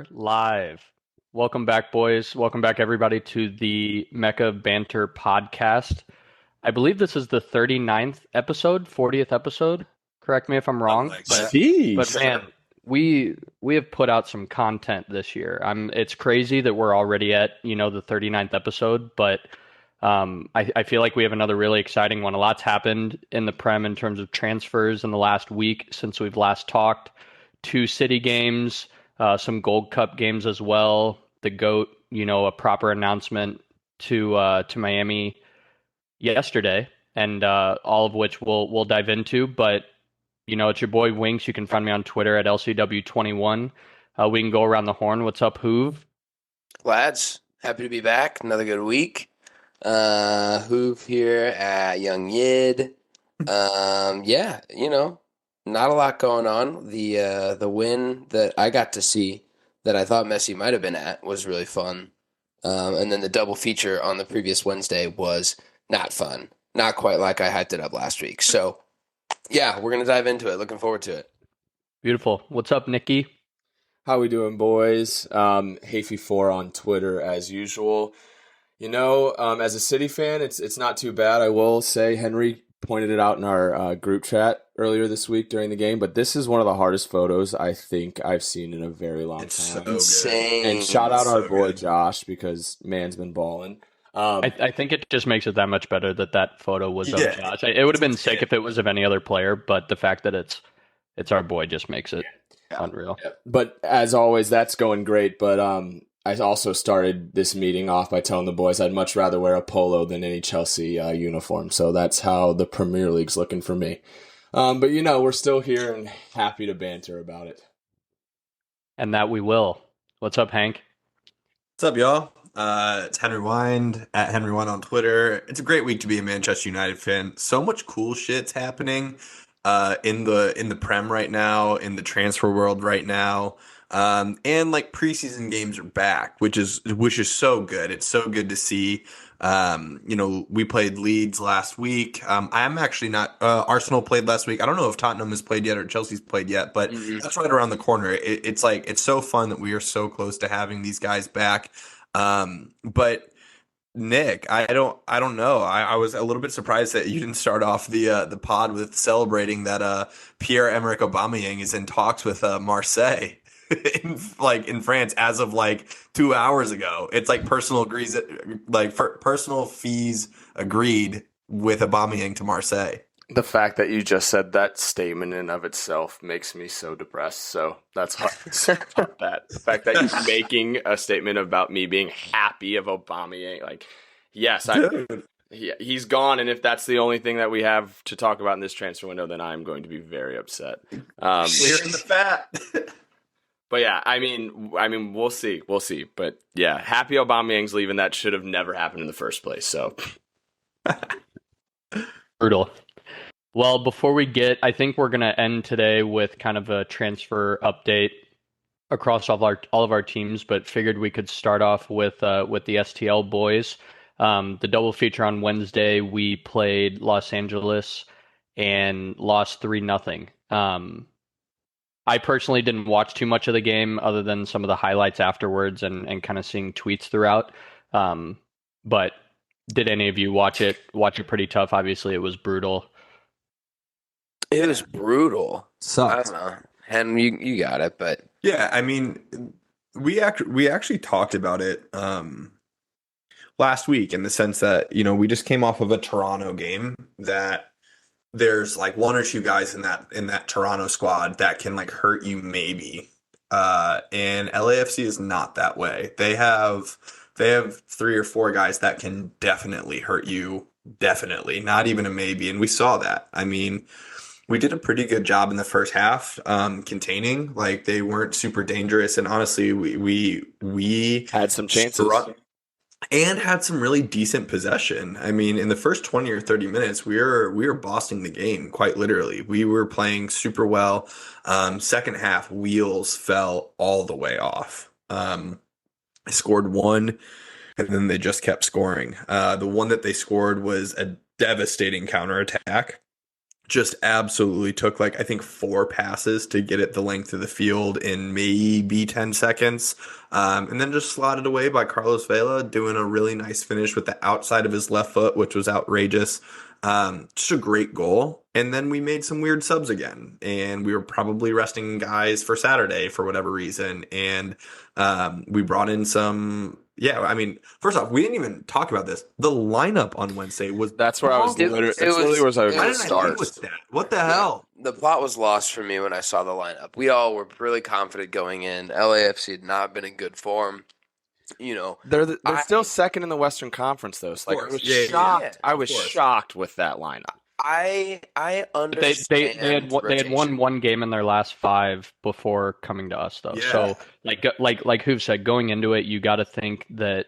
are live. Welcome back, boys. Welcome back, everybody, to the Mecca Banter podcast. I believe this is the 39th episode, 40th episode. Correct me if I'm Something wrong, like but that. but Sheesh. man, we have put out some content this year. It's crazy that we're already at, the 39th episode, but I feel like we have another really exciting one. A lot's happened in the Prem in terms of transfers in the last week since we've last talked. Two city games, some Gold Cup games as well. The GOAT, a proper announcement to Miami yesterday, and all of which we'll dive into. But it's your boy Winks. You can find me on Twitter at LCW21. We can go around the horn. What's up, Hoove? Lads, happy to be back. Another good week. Hoove here at Young Yid. Yeah, not a lot going on. The win that I got to see that I thought Messi might have been at was really fun. And then the double feature on the previous Wednesday was not fun. Not quite like I hyped it up last week. So, yeah, we're going to dive into it. Looking forward to it. Beautiful. What's up, Nikki? How we doing, boys? Hafey4 on Twitter as usual. As a City fan, it's not too bad. I will say Henry pointed it out in our group chat earlier this week during the game, but this is one of the hardest photos I think I've seen in a very long It's time. so good. Insane. And shout out It's our so boy good. Josh because man's been balling. I think it just makes it that much better that photo was of Yeah. Josh. It would have been sick if it was of any other player, but the fact that it's our boy just makes it unreal. But as always, that's going great. But I also started this meeting off by telling the boys I'd much rather wear a polo than any Chelsea uniform. So that's how the Premier League's looking for me. But we're still here and happy to banter about it. And that we will. What's up, Hank? What's up, y'all? It's Henry Wind at Henry Wind on Twitter. It's a great week to be a Manchester United fan. So much cool shit's happening in the Prem right now, in the transfer world right now. And like preseason games are back, which is so good. It's so good to see. We played Leeds last week. I'm actually not. Arsenal played last week. I don't know if Tottenham has played yet or Chelsea's played yet, but that's right around the corner. It's so fun that we are so close to having these guys back. But Nick, I don't know. I was a little bit surprised that you didn't start off the pod with celebrating that Pierre-Emerick Aubameyang is in talks with Marseille. in France as of 2 hours ago. It's personal fees agreed with Aubameyang to Marseille. The fact that you just said that statement in and of itself makes me so depressed. So that's hard to say about that. The fact that you're making a statement about me being happy of Aubameyang, yes, he's gone, and if that's the only thing that we have to talk about in this transfer window, then I'm going to be very upset. Clearing the fat. But yeah, I mean, we'll see. But yeah, happy Aubameyang's leaving. That should have never happened in the first place. So Brutal. Well, before we I think we're going to end today with kind of a transfer update across all of our teams, but figured we could start off with the STL boys. The double feature on Wednesday, we played Los Angeles and lost 3-0. I personally didn't watch too much of the game other than some of the highlights afterwards and kind of seeing tweets throughout. But did any of you watch it? Watch it pretty tough. Obviously, it was brutal. It was brutal. I Sucks. don't know. Hen, you got it, but Yeah, I mean, we actually talked about it last week in the sense that we just came off of a Toronto game that there's one or two guys in that Toronto squad that can hurt you maybe. And LAFC is not that way. They have 3 or 4 guys that can definitely hurt you. Definitely. Not even a maybe. And we saw that. I mean, we did a pretty good job in the first half, containing. They weren't super dangerous. And honestly, we had some chances. And had some really decent possession. I mean, in the first 20 or 30 minutes, we were bossing the game, quite literally. We were playing super well. Second half, wheels fell all the way off. They scored one, and then they just kept scoring. The one that they scored was a devastating counterattack. just absolutely took like I think 4 passes to get it the length of the field in maybe 10 seconds. And then just slotted away by Carlos Vela, doing a really nice finish with the outside of his left foot, which was outrageous. Just a great goal. And then we made some weird subs again, and we were probably resting guys for Saturday for whatever reason. And we brought in some. Yeah, I mean, first off, we didn't even talk about this. The lineup on Wednesday was That's where I was bonkers. literally. That's literally where I was Why going to didn't I start. lead with that? What the hell? The plot was lost for me when I saw the lineup. We all were really confident going in. LAFC had not been in good form. You know, They're still second in the Western Conference, though. So, like, I was shocked. yeah, I was of course. shocked with that lineup. I They understand. they had won one game in their last 5 before coming to us though. Yeah. So like Hoove said, going into it, you got to think that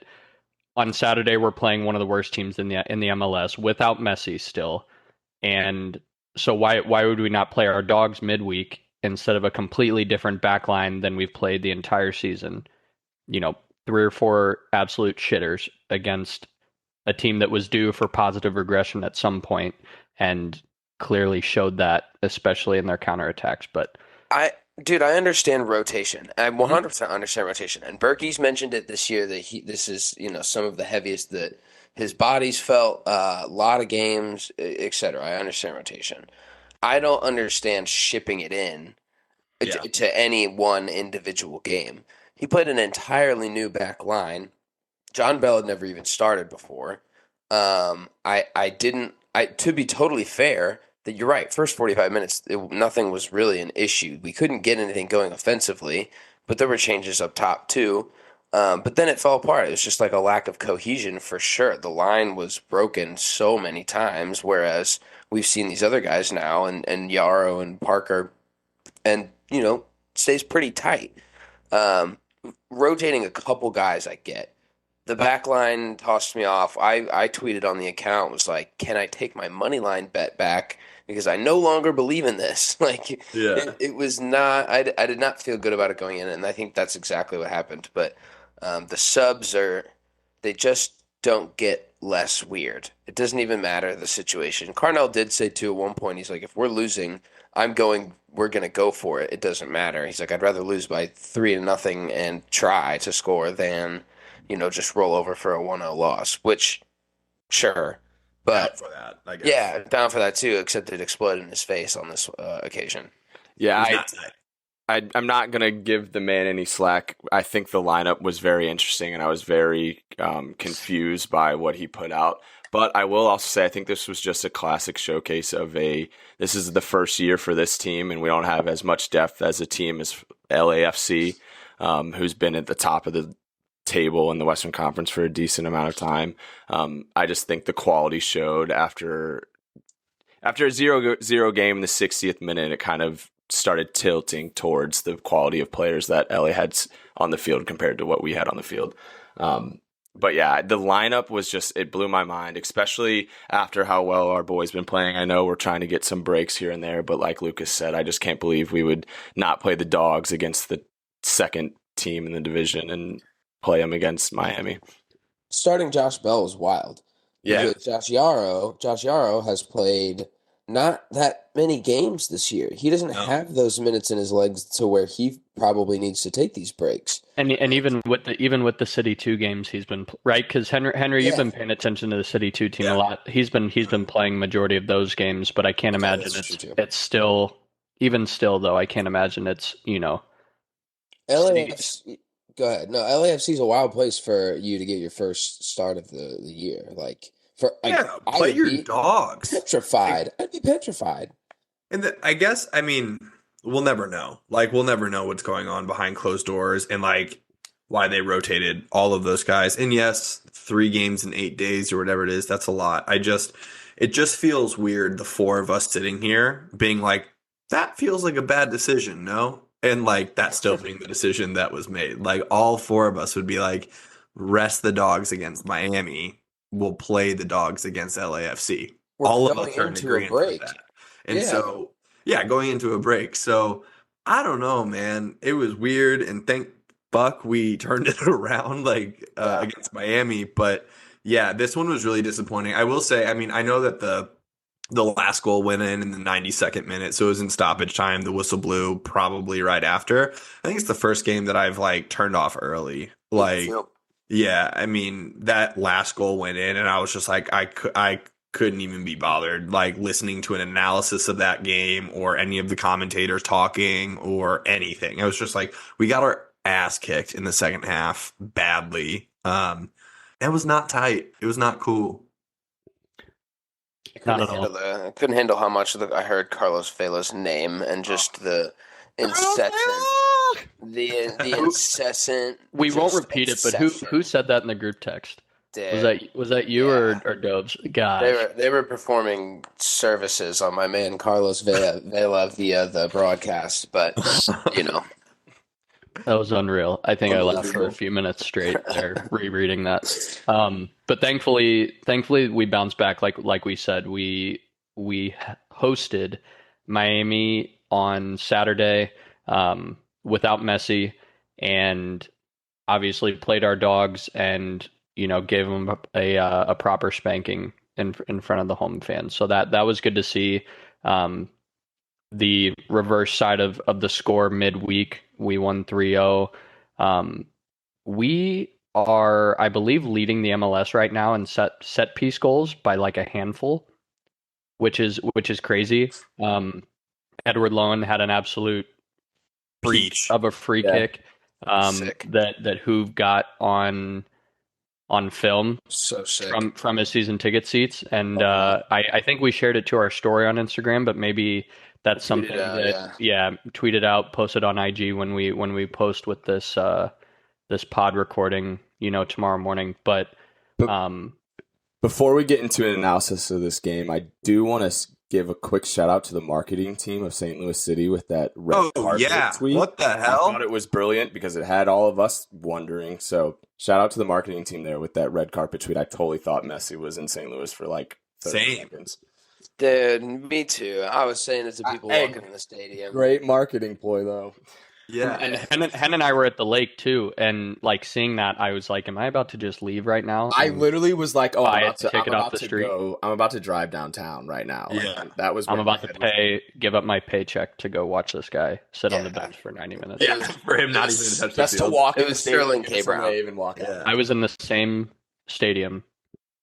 on Saturday we're playing one of the worst teams in the MLS without Messi still, and so why would we not play our dogs midweek instead of a completely different back line than we've played the entire season? You know, 3 or 4 absolute shitters against a team that was due for positive regression at some point and clearly showed that, especially in their counterattacks. But I understand rotation. I 100% understand rotation. And Berkey's mentioned it this year that this is, some of the heaviest that his body's felt, a lot of games, etc. I understand rotation. I don't understand shipping it in to any one individual game. He played an entirely new back line. John Bell had never even started before. To be totally fair, that you're right. First 45 minutes, nothing was really an issue. We couldn't get anything going offensively, but there were changes up top too. But then it fell apart. It was just like a lack of cohesion for sure. The line was broken so many times, whereas we've seen these other guys now, and Yarrow and Parker, and stays pretty tight. Rotating a couple guys, I get. The back line tossed me off. I tweeted on the account, was like, can I take my money line bet back? Because I no longer believe in this. It was not, I did not feel good about it going in, and I think that's exactly what happened. But the subs they just don't get less weird. It doesn't even matter the situation. Carnell did say too at one point, he's like, if we're losing, we're going to go for it. It doesn't matter. He's like, I'd rather lose by 3-0 and try to score than just roll over for a 1-0 loss, which, sure. But Down for that, I guess. yeah, down for that too, except it exploded in his face on this occasion. Yeah, I'm not going to give the man any slack. I think the lineup was very interesting, and I was very confused by what he put out. But I will also say I think this was just a classic showcase of this is the first year for this team, and we don't have as much depth as a team as LAFC, who's been at the top of the table in the Western Conference for a decent amount of time. I just think the quality showed after a 0-0 game in the 60th minute. It kind of started tilting towards the quality of players that LA had on the field compared to what we had on the field. But yeah, the lineup was it blew my mind, especially after how well our boys been playing. I know we're trying to get some breaks here and there, but like Lucas said, I just can't believe we would not play the dogs against the second team in the division and play them against Miami. Starting Josh Bell was wild. Yeah. Josh Yarrow has played not that many games this year. He doesn't have those minutes in his legs to where he probably needs to take these breaks. And even with the City 2 games, he's been right, because Henry, you've been paying attention to the City 2 team a lot. He's been playing majority of those games, but I can't imagine it's still, even still though, I can't imagine it's LAFC. Go ahead. No, LAFC is a wild place for you to get your first start of the year. Play your dogs. Petrified. I'd be petrified. And I guess, I mean, we'll never know. We'll never know what's going on behind closed doors and why they rotated all of those guys. And yes, 3 games in 8 days or whatever it is, that's a lot. It just feels weird, the 4 of us sitting here being like, that feels like a bad decision, no? And that still being the decision that was made. All 4 of us would be like, rest the dogs against Miami. We'll play the dogs against LAFC. All of us are in agreement with that. And so, going into a break. So, I don't know, man. It was weird. And thank Buck we turned it around against Miami. But, yeah, this one was really disappointing. I will say, I mean, I know that the The last goal went in the 92nd minute, so it was in stoppage time. The whistle blew probably right after. I think it's the first game that I've like turned off early. Like, Yep. yeah, I mean that last goal went in, and I was just like, I couldn't even be bothered like listening to an analysis of that game or any of the commentators talking or anything. I was just like, we got our ass kicked in the second half badly. It was not tight. It was not cool. Not at all. I couldn't handle how much I heard Carlos Vela's name and just the incessant, the incessant. We won't just repeat it, but obsession. who said that in the group text? Dude, Was that you yeah. or Dobbs? Gosh. They were performing services on my man Carlos Vela via the broadcast, but you know, That was unreal. I think I laughed for a few minutes straight there rereading that. But thankfully we bounced back. Like we said, we hosted Miami on Saturday without Messi, and obviously played our dogs, and gave them a proper spanking in front of the home fans. So that was good to see. The reverse side of the score midweek, we won 3-0. We are, I believe, leading the MLS right now in set piece goals by like a handful, which is crazy. Edward Lowen had an absolute breach of a free kick that Hoove got on film, so sick from his season ticket seats, and I think we shared it to our story on Instagram, but maybe that's something tweet it out, post it on IG when we post with this pod recording, tomorrow morning. But before we get into an analysis of this game, I do want to give a quick shout out to the marketing team of St. Louis City with that red carpet tweet. What the hell? I thought it was brilliant because it had all of us wondering. So shout out to the marketing team there with that red carpet tweet. I totally thought Messi was in St. Louis for like 30 seconds. Dude, me too. I was saying it to people walking in the stadium. Great marketing ploy, though. Yeah. And Hen and I were at the lake too, and like seeing that, I was like, "Am I about to just leave right now?" I literally was like, "Oh, I'm about to drive downtown right now." Yeah, like, that was. I'm about to give up my paycheck to go watch this guy sit on the bench for 90 minutes. Yeah, for him not even to touch the just field. to walk. It was Sterling K. Brown. Even walk out. I was in the same stadium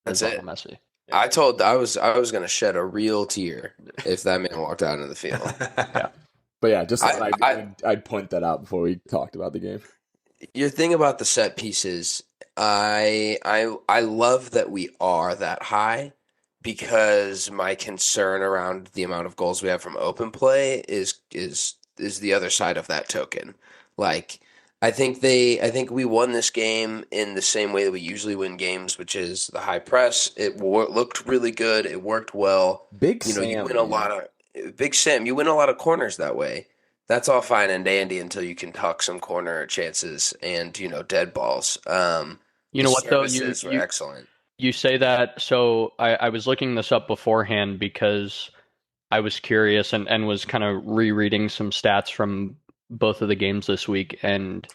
That's as it. Messi. I was going to shed a real tear if that man walked out into the field. Yeah. But yeah, just I'd point that out before we talked about the game. Your thing about the set pieces, I love that we are that high, because my concern around the amount of goals we have from open play is the other side of that token. Like, I think we won this game in the same way that we usually win games, which is the high press. It looked really good. It worked well. You win a lot of Big Sam. You win a lot of corners that way. That's all fine and dandy until you can tuck some corner chances and dead balls. You know what though? Were excellent. You say that, so I was looking this up beforehand because I was curious and was kind of rereading some stats from both of the games this week, and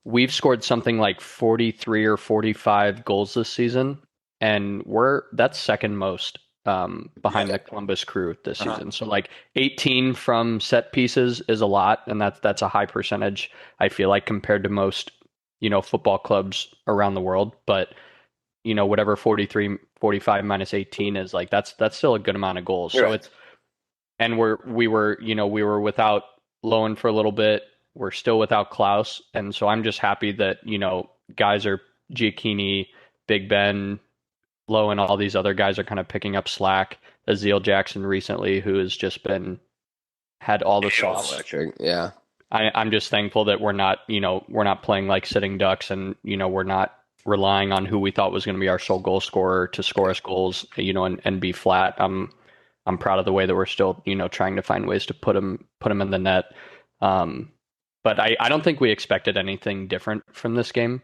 we've scored something like 43 or 45 goals this season, and that's second most behind the Columbus Crew this season. So like 18 from set pieces is a lot, and that's a high percentage, I feel like, compared to most football clubs around the world. But whatever 43 45 minus 18 is, like that's still a good amount of goals. So it's, and we were without Lowen for a little bit. We're still without Klaus, and so I'm just happy that guys are Giacchini, Big Ben, Lowen, all these other guys are kind of picking up slack. Azeel Jackson recently, who has just had all the sauce. Yeah, I'm just thankful that we're not playing like sitting ducks, and we're not relying on who we thought was going to be our sole goal scorer to score us goals, and be flat. I'm proud of the way that we're still, trying to find ways to put him in the net. But I don't think we expected anything different from this game,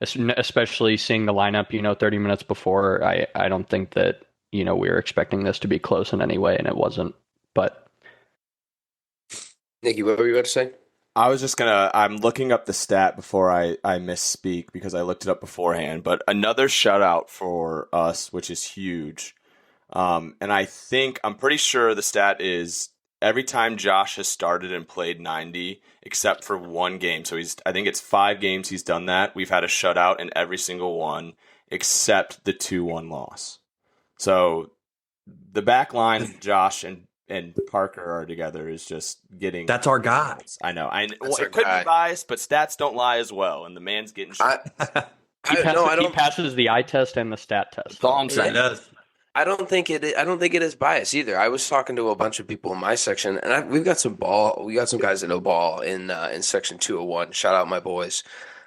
especially seeing the lineup, 30 minutes before. I don't think that, we were expecting this to be close in any way, and it wasn't. But Nikki, what were you about to say? I was just I'm looking up the stat before I misspeak because I looked it up beforehand. But another shout out for us, which is huge. And I'm pretty sure the stat is every time Josh has started and played 90, except for one game. So I think it's 5 games he's done that. We've had a shutout in every single one except the 2-1 loss. So the back line, Josh and Parker are together is just getting. That's our guy. I know. That's our It could guy. be biased, but stats don't lie as well, and the man's getting shot. He passes the eye test and the stat test. That's all I'm saying. I don't think it is bias either. I was talking to a bunch of people in my section, and we've got some guys that know ball in section 201. Shout out my boys.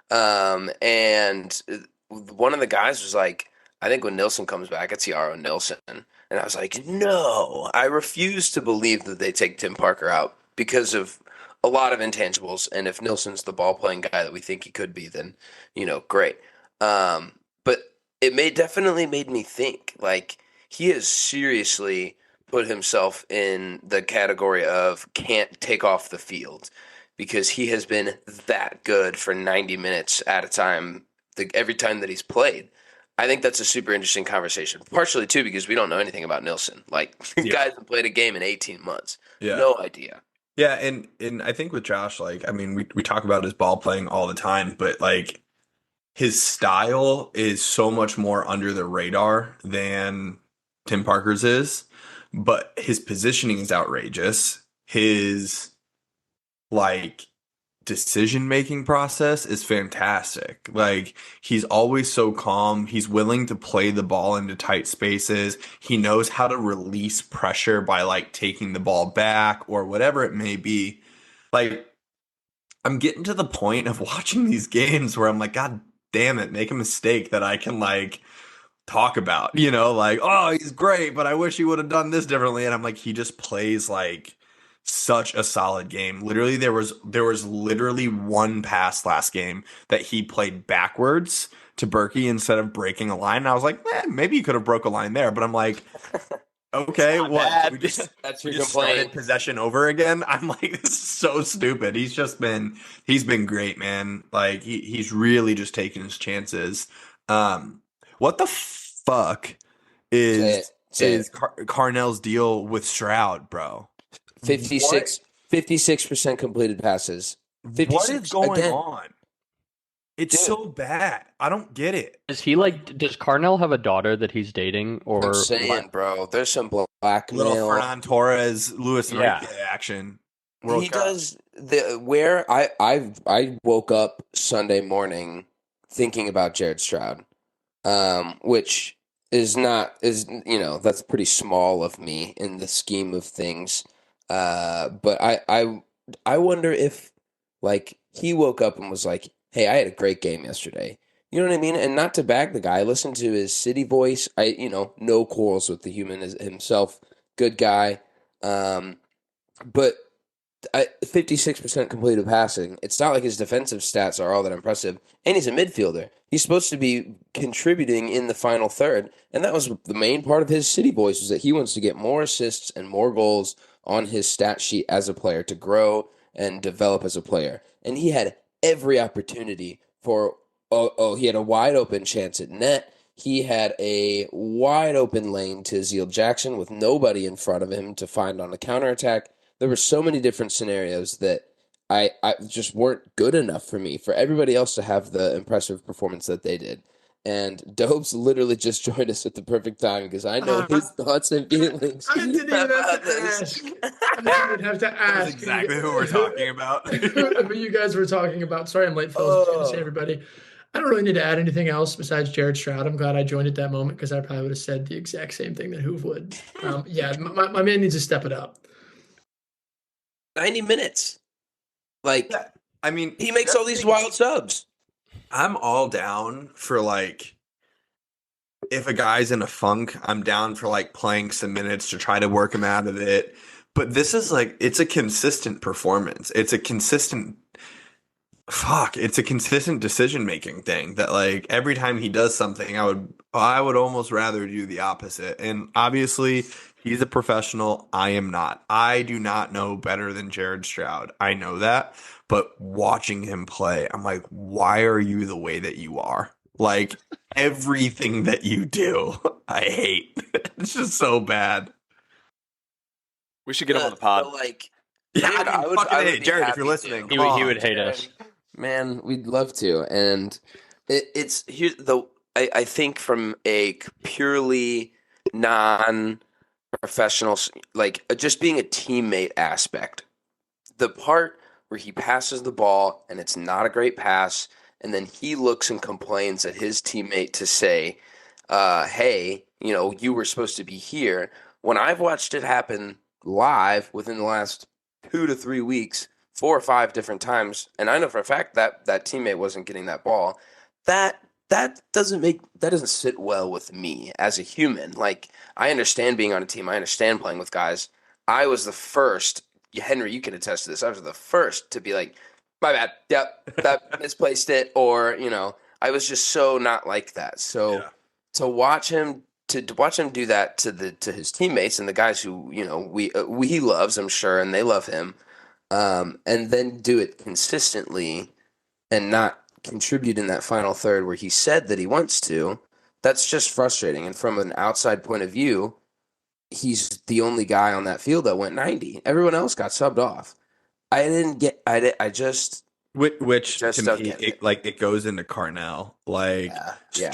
And one of the guys was like, I think when Nilsson comes back, it's Yaro Nilsson. And I was like, no, I refuse to believe that they take Tim Parker out because of a lot of intangibles. And if Nilsson's the ball playing guy that we think he could be, then, great. But it definitely made me think, like, he has seriously put himself in the category of can't take off the field because he has been that good for 90 minutes at a time, every time that he's played. I think that's a super interesting conversation. Partially, too, because we don't know anything about Nilsson. Like, guys have played a game in 18 months. Yeah. No idea. Yeah, and I think with Josh, like, I mean, we talk about his ball playing all the time, but, like, his style is so much more under the radar than Tim Parker's is, but his positioning is outrageous. His, like, decision-making process is fantastic. Like, he's always so calm. He's willing to play the ball into tight spaces. He knows how to release pressure by, like, taking the ball back or whatever it may be. Like, I'm getting to the point of watching these games where I'm like, God damn it, make a mistake that I can, like, talk about, like, oh, he's great, but I wish he would have done this differently. And I'm like, he just plays like such a solid game. Literally, there was literally one pass last game that he played backwards to Berkey instead of breaking a line. And I was like, maybe he could have broke a line there, but I'm like, okay, what? That's we your just started complaint. possession over again. I'm like, this is so stupid. He's been great, man. Like, he's really just taking his chances. What the fuck is Carnell's deal with Stroud, bro? 56% completed passes. What is going on? It's so bad. I don't get it. Does Carnell have a daughter that he's dating? Or I'm saying, bro, there's some blackmail. Little Fernan Torres, Luis Enrique action. He does I woke up Sunday morning thinking about Jared Stroud, which is that's pretty small of me in the scheme of things. But I wonder if, like, he woke up and was like, hey, I had a great game yesterday. You know what I mean? And not to bag the guy, I listened to his city voice. No quarrels with the human himself. Good guy. But 56% completed passing. It's not like his defensive stats are all that impressive. And he's a midfielder. He's supposed to be contributing in the final third. And that was the main part of his city voice, was that he wants to get more assists and more goals on his stat sheet as a player to grow and develop as a player. And he had every opportunity for, he had a wide open chance at net. He had a wide open lane to Zeal Jackson with nobody in front of him to find on a counterattack. There were so many different scenarios that I just weren't good enough for me, for everybody else to have the impressive performance that they did. And Dobes literally just joined us at the perfect time because I know his thoughts and feelings. I didn't even have to ask. I didn't even have to ask. That's exactly who we're talking about. Who you guys were talking about. Sorry I'm late, Phil. I was going to say, everybody. I don't really need to add anything else besides Jared Stroud. I'm glad I joined at that moment because I probably would have said the exact same thing that Hoove would. My man needs to step it up. 90 minutes. Like, yeah, I mean, he makes all these wild subs. I'm all down for, like, if a guy's in a funk, I'm down for, like, playing some minutes to try to work him out of it. But this is, like, it's a consistent performance. It's a consistent decision-making thing that, like, every time he does something, I would almost rather do the opposite. And obviously, he's a professional. I am not. I do not know better than Jared Stroud. I know that. But watching him play, I'm like, why are you the way that you are? Like, everything that you do. I hate. It's just so bad. We should get him on the pod. But, like, Yeah, dude, I I fucking would hate be Jared. If happy you're listening, to. come He on. would hate us. Man, we'd love to. And it's here the I think from a purely non-professional, like just being a teammate aspect, the part where he passes the ball and it's not a great pass, and then he looks and complains at his teammate to say, hey, you were supposed to be here. When I've watched it happen live within the last 2 to 3 weeks, 4 or 5 different times, and I know for a fact that that teammate wasn't getting that ball, that doesn't sit well with me as a human. Like, I understand being on a team, I understand playing with guys. I was the first, Henry, you can attest to this. I was the first to be like, my bad. Yep, that misplaced it, or I was just so not like that. So Yeah. to watch him do that to his teammates and the guys who he loves, I'm sure, and they love him, and then do it consistently and not contribute in that final third where he said that he wants to. That's just frustrating. And from an outside point of view, he's the only guy on that field that went 90. Everyone else got subbed off. I just Which to don't me, get it. it goes into Carnell. Like Yeah.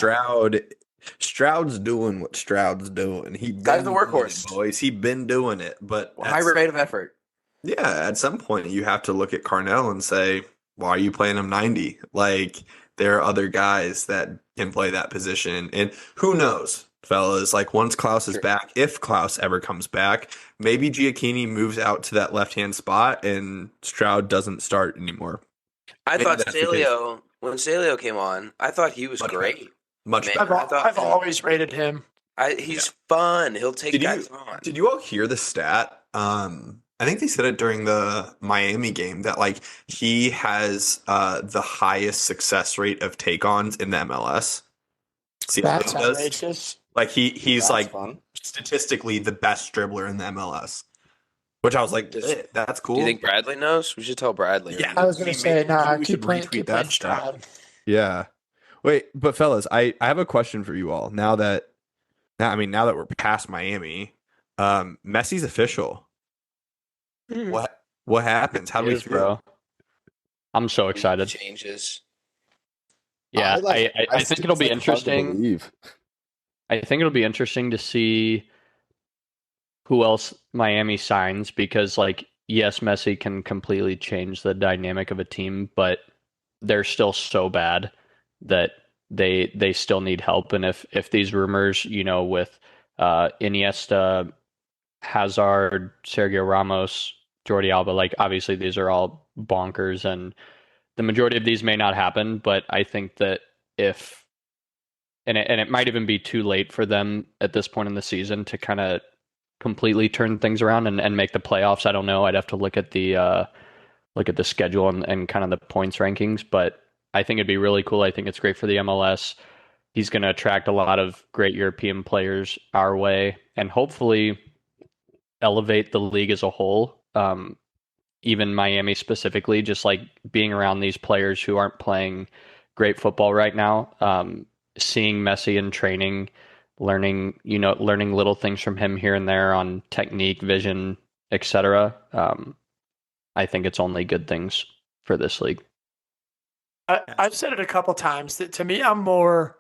Stroud's doing what Stroud's doing. He Guy's been the doing workhorse. it, boys. He been doing it. But High rate of effort. at some point, you have to look at Carnell and say, why are you playing him 90? Like, there are other guys that can play that position. And who knows, fellas? Like, once Klaus is Sure. back, if Klaus ever comes back, maybe Giacchini moves out to that left-hand spot and Stroud doesn't start anymore. I Maybe thought that's the case. when Saleo came on, I thought he was Much great. Much Man, better. I've always rated him. He's fun. He'll take guys on. Did you all hear the stat? I think they said it during the Miami game that like he has the highest success rate of take-ons in the MLS. See how That's he does? outrageous. Like he's That's like fun. statistically the best dribbler in the MLS. Which I was like, that's cool. Do you think Bradley knows? We should tell Bradley. Yeah. I was going to say, nah, we keep should playing, retweet keep that playing stat. Stroud. Yeah. Wait, but fellas, I have a question for you all. Now that we're past Miami, Messi's official. Mm. What happens? How do It we is, feel? bro. I'm so excited. Changes. Yeah, I think it'll be interesting. Believe. I think it'll be interesting to see who else Miami signs because, like, yes, Messi can completely change the dynamic of a team, but they're still so bad that they still need help. And if these rumors, with Iniesta, Hazard, Sergio Ramos, Jordi Alba, like obviously these are all bonkers, and the majority of these may not happen. But I think that if and it might even be too late for them at this point in the season to kind of completely turn things around and make the playoffs. I don't know. I'd have to look at the schedule and kind of the points rankings, but I think it'd be really cool. I think it's great for the MLS. He's going to attract a lot of great European players our way and hopefully elevate the league as a whole. Even Miami specifically, just like being around these players who aren't playing great football right now. Seeing Messi in training, learning little things from him here and there on technique, vision, etc. I think it's only good things for this league. I've said it a couple times that to me, I'm more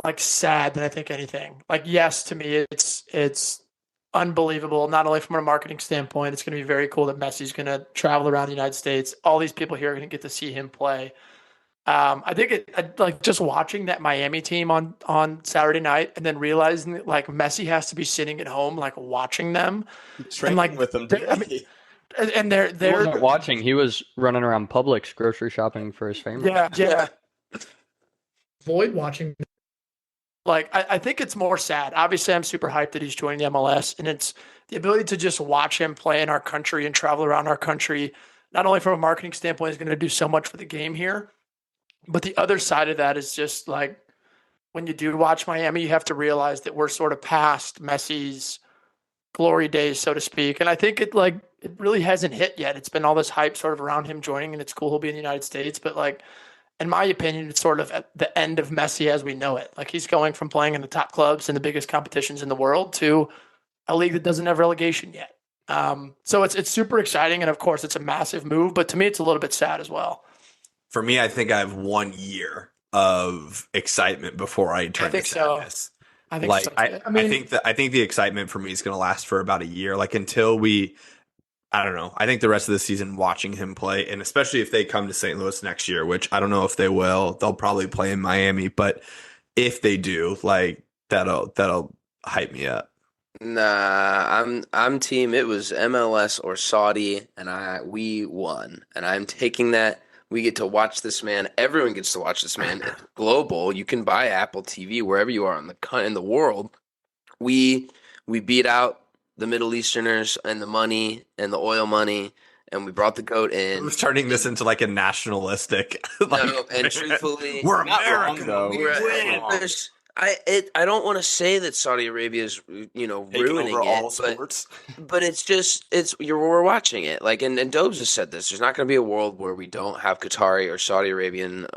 like sad than I think anything. Like, yes, to me, it's unbelievable. Not only from a marketing standpoint, it's going to be very cool that Messi's going to travel around the United States. All these people here are going to get to see him play. I think like just watching that Miami team on Saturday night and then realizing that like Messi has to be sitting at home like watching them Training like, with them I mean, daily. and He they're wasn't watching. He was running around Publix grocery shopping for his family. yeah. Avoid watching. Like I think it's more sad. Obviously, I'm super hyped that he's joining the MLS, and it's the ability to just watch him play in our country and travel around our country. Not only from a marketing standpoint, is going to do so much for the game here, but the other side of that is just like when you do watch Miami, you have to realize that we're sort of past Messi's glory days, so to speak. And I think it really hasn't hit yet. It's been all this hype sort of around him joining, and it's cool he'll be in the United States. But like in my opinion, it's sort of at the end of Messi as we know it. Like he's going from playing in the top clubs and the biggest competitions in the world to a league that doesn't have relegation yet. So it's super exciting, and of course, it's a massive move. But to me, it's a little bit sad as well. For me, I think I have 1 year of excitement before I turn think to so. sadness. I think Like so. I think the excitement for me is going to last for about a year. Like until we, I don't know. I think the rest of the season watching him play, and especially if they come to St. Louis next year, which I don't know if they will. They'll probably play in Miami, but if they do, like that'll hype me up. Nah, I'm team. It was MLS or Saudi, and we won, and I'm taking that. We get to watch this man. Everyone gets to watch this man. It's global. You can buy Apple TV wherever you are in the world. We beat out the Middle Easterners and the money and the oil money, and we brought the GOAT in. Who's turning this into like a nationalistic? Like, No, and truthfully, we're not wrong, America, though. we win. I don't want to say that Saudi Arabia is Taking ruining over all it, sports. but we're watching it like and Dobes has said this. There's not going to be a world where we don't have Qatari or Saudi Arabian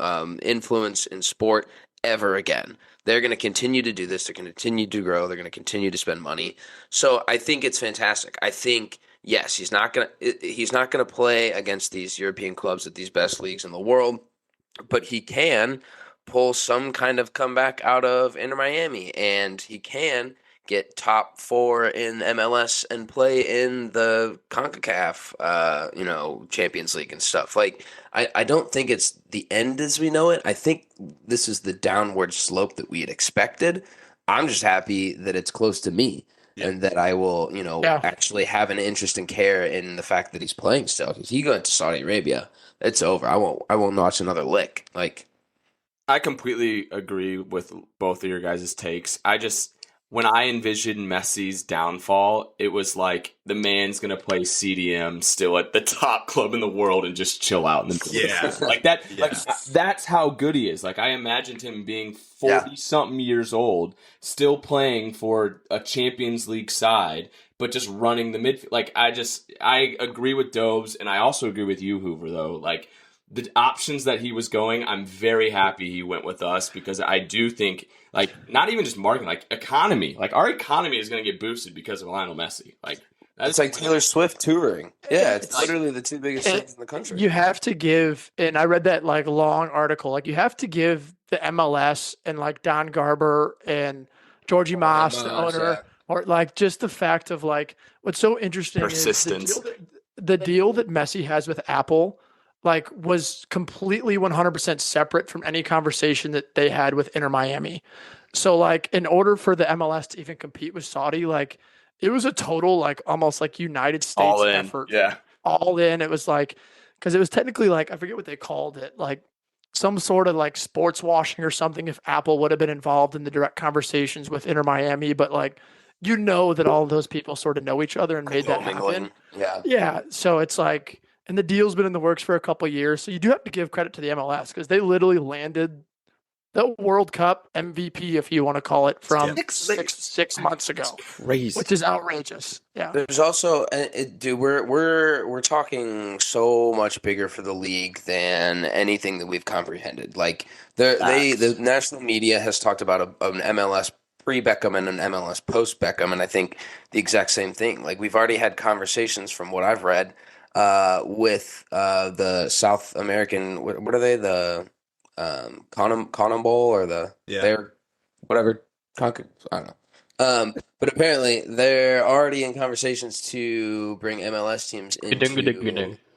influence in sport ever again. They're going to continue to do this. They're going to continue to grow. They're going to continue to spend money. So I think it's fantastic. I think yes, he's not going to play against these European clubs at these best leagues in the world, but he can pull some kind of comeback out of Inter Miami, and he can get top 4 in MLS and play in the CONCACAF, Champions League and stuff. Like, I don't think it's the end as we know it. I think this is the downward slope that we had expected. I'm just happy that it's close to me. Yeah. And that I will, actually have an interest and care in the fact that he's playing still. Because he goes to Saudi Arabia, it's over. I won't watch another lick. Like, I completely agree with both of your guys' takes. When I envisioned Messi's downfall, it was like the man's going to play CDM still at the top club in the world and just chill out in the middle. Yeah. Like that. Yeah. Like that's how good he is. Like I imagined him being 40-something years old, still playing for a Champions League side, but just running the midfield. Like I agree with Dobes, and I also agree with you, Hoover, though. Like, the options that he was going, I'm very happy he went with us because I do think, like, not even just marketing, like economy. Like, our economy is going to get boosted because of Lionel Messi. Like, it's like Taylor Swift touring. Yeah, it's literally the 2 biggest things in the country. You have to give, and I read that like long article. Like, you have to give the MLS and like Don Garber and Georgie Moss, the owner, or like just the fact of like what's so interesting persistence. Is the deal that Messi has with Apple. Like was completely 100% separate from any conversation that they had with Inter Miami. So like in order for the MLS to even compete with Saudi, like it was a total like almost like United States effort. Yeah. All in. It was like, because it was technically like, I forget what they called it, like some sort of like sports washing or something if Apple would have been involved in the direct conversations with Inter Miami. But like, that all of those people sort of know each other and made that happen. Yeah. Yeah. So it's like, and the deal's been in the works for a couple of years. So you do have to give credit to the MLS because they literally landed the World Cup MVP, if you want to call it, from six months ago. Crazy. Which is outrageous. Yeah. There's also, dude, we're talking so much bigger for the league than anything that we've comprehended. Like the national media has talked about an MLS pre-Beckham and an MLS post-Beckham, and I think the exact same thing. Like we've already had conversations from what I've read with the South American, what are they? The CONMEBOL or their whatever. I don't know. But apparently they're already in conversations to bring MLS teams into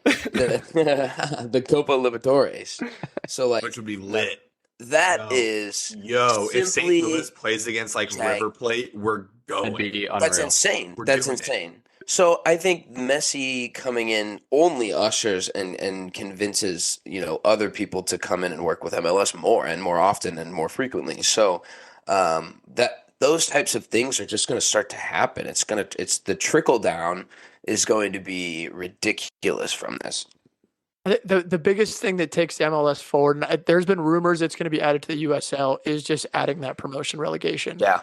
the Copa Libertadores. So like, which would be lit. That is if St. Louis plays against like River Plate, we're going. That's insane. That's insane. So I think Messi coming in only ushers and convinces other people to come in and work with MLS more and more often and more frequently. So that those types of things are just going to start to happen. It's the trickle down is going to be ridiculous from this. The biggest thing that takes the MLS forward, and there's been rumors it's going to be added to the USL, is just adding that promotion relegation. Yeah.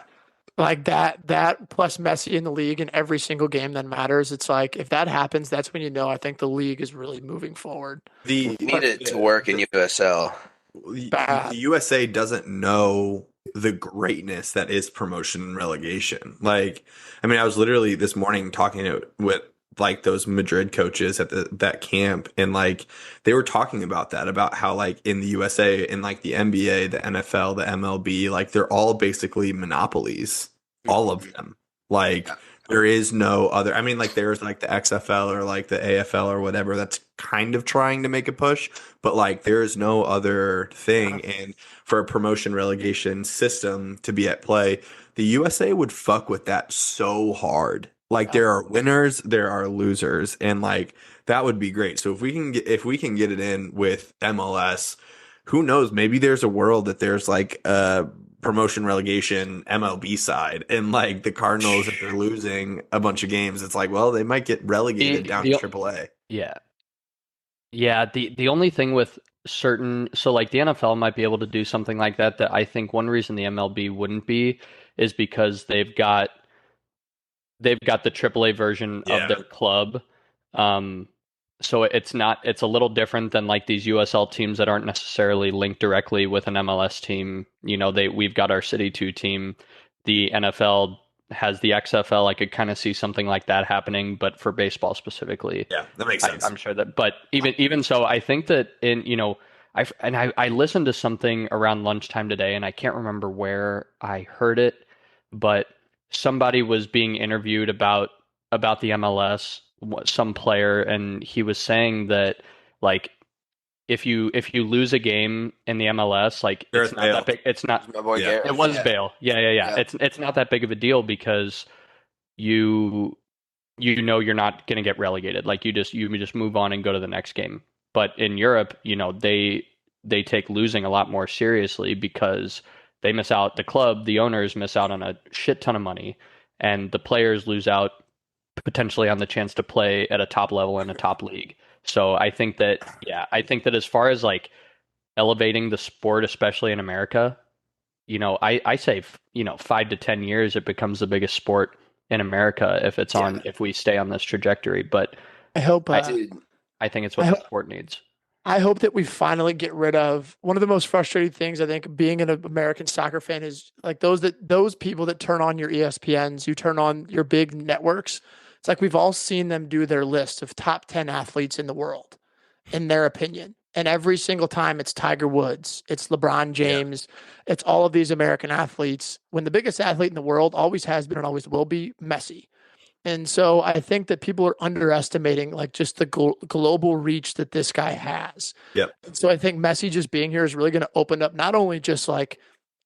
Like that plus Messi in the league in every single game that matters. It's like if that happens, that's when I think the league is really moving forward. We need it to work in USL. the USA doesn't know the greatness that is promotion and relegation. Like, I mean, I was literally this morning talking with like those Madrid coaches at that camp, and like they were talking about that, about how like in the USA, in like the NBA, the NFL, the MLB, like they're all basically monopolies, all of them. Like Yeah. there is no other. I mean, like there's like the XFL or like the AFL or whatever that's kind of trying to make a push, but like there is no other thing. And for a promotion relegation system to be at play, the USA would fuck with that so hard. Like there are winners, there are losers, and like that would be great. So if we can get it in with MLS, who knows? Maybe there's a world that there's like a promotion relegation MLB side, and like the Cardinals, if they're losing a bunch of games, it's like, well, they might get relegated down to AAA. Yeah. Yeah, the only thing with so like the NFL might be able to do something like that I think one reason the MLB wouldn't be is because they've got the AAA version of Yeah. their club. Um, so it's a little different than like these USL teams that aren't necessarily linked directly with an MLS team. You know, we've got our City 2 team. The NFL has the XFL. I could kind of see something like that happening, but for baseball specifically. Yeah, that makes sense. I'm sure that, but even so, I think that I listened to something around lunchtime today, and I can't remember where I heard it, but somebody was being interviewed about the MLS, some player, and he was saying that like if you lose a game in the MLS, like it's Gareth not Bale. that big. It's not. My boy Yeah. Garrett. It was Yeah. Bale. Yeah. Yeah. It's not that big of a deal because you you're not going to get relegated. Like you just move on and go to the next game. But in Europe, they take losing a lot more seriously because they miss out. The club, the owners miss out on a shit ton of money, and the players lose out potentially on the chance to play at a top level in a top league. So I think that as far as like elevating the sport, especially in America, I say 5 to 10 years it becomes the biggest sport in America if we stay on this trajectory. But I hope. Dude, I think it's I what hope- the sport needs. I hope that we finally get rid of one of the most frustrating things I think being an American soccer fan is like those people that turn on your ESPNs, you turn on your big networks. It's like we've all seen them do their list of top 10 athletes in the world, in their opinion. And every single time it's Tiger Woods, it's LeBron James, it's all of these American athletes. When the biggest athlete in the world always has been and always will be Messi. And so I think that people are underestimating like just the global reach that this guy has. Yep. So I think Messi just being here is really going to open up not only just like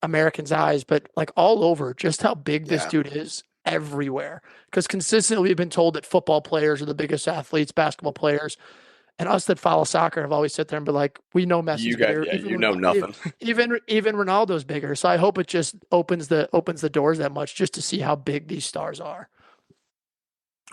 Americans' eyes, but like all over just how big this Yeah. dude is everywhere. Because consistently we've been told that football players are the biggest athletes, basketball players, and us that follow soccer have always sit there and be like, we know Messi's You got, bigger. yeah, Even you know nothing. Even Ronaldo's bigger. So I hope it just opens the doors that much just to see how big these stars are.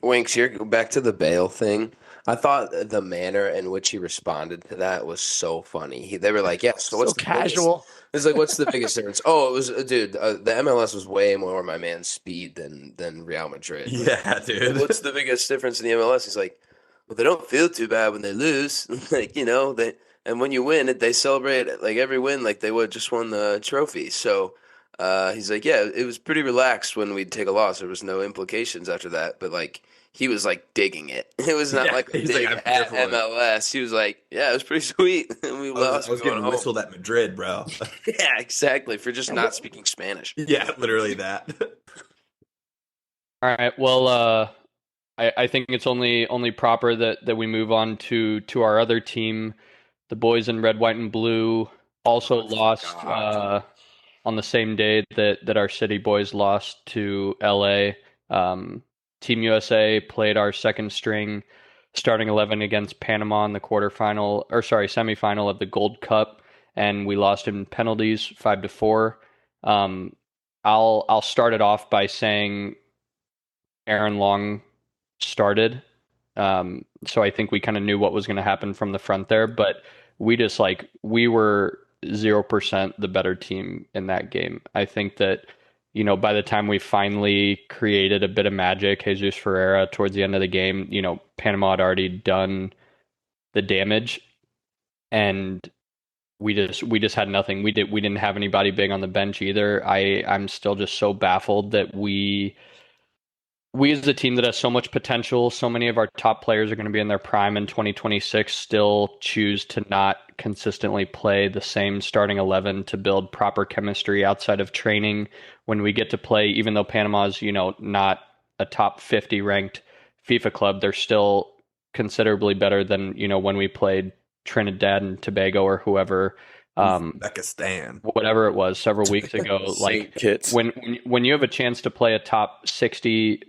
Winks, here, back to the Bale thing. I thought the manner in which he responded to that was so funny. They were like, "Yeah, so what's So the casual. Biggest? It's like, what's the biggest difference?" Oh, it was, dude. The MLS was way more my man's speed than Real Madrid. Yeah, dude. What's the biggest difference in the MLS? He's like, well, they don't feel too bad when they lose. Like, and when you win, they celebrate like every win like they would just won the trophy. So he's like, yeah, it was pretty relaxed when we'd take a loss. There was no implications after that, but like he was like digging it. It was not Yeah, like a he's like, dig I'm at here for it. MLS. He was like, yeah, it was pretty sweet. And we lost. I was going getting home. whistled at Madrid, bro. Yeah, exactly. For just not speaking Spanish. Yeah, literally that. All right. Well, I think it's only proper that we move on to our other team. The boys in red, white, and blue also lost on the same day that our city boys lost to LA. Team USA played our second string starting 11 against Panama in the semifinal of the Gold Cup, and we lost in penalties 5-4. I'll start it off by saying Aaron Long started. So I think we kind of knew what was going to happen from the front there, but we were 0% the better team in that game. I think that, by the time we finally created a bit of magic, Jesus Ferreira towards the end of the game, Panama had already done the damage. And we just had nothing. We didn't have anybody big on the bench either. I'm still just so baffled that we as a team that has so much potential, so many of our top players are going to be in their prime in 2026, still choose to not consistently play the same starting 11 to build proper chemistry outside of training when we get to play, even though Panama's, not a top 50 ranked FIFA club, they're still considerably better than, when we played Trinidad and Tobago or whoever, Uzbekistan. whatever it was several weeks ago. Like Saint Kitts. when you have a chance to play a top 60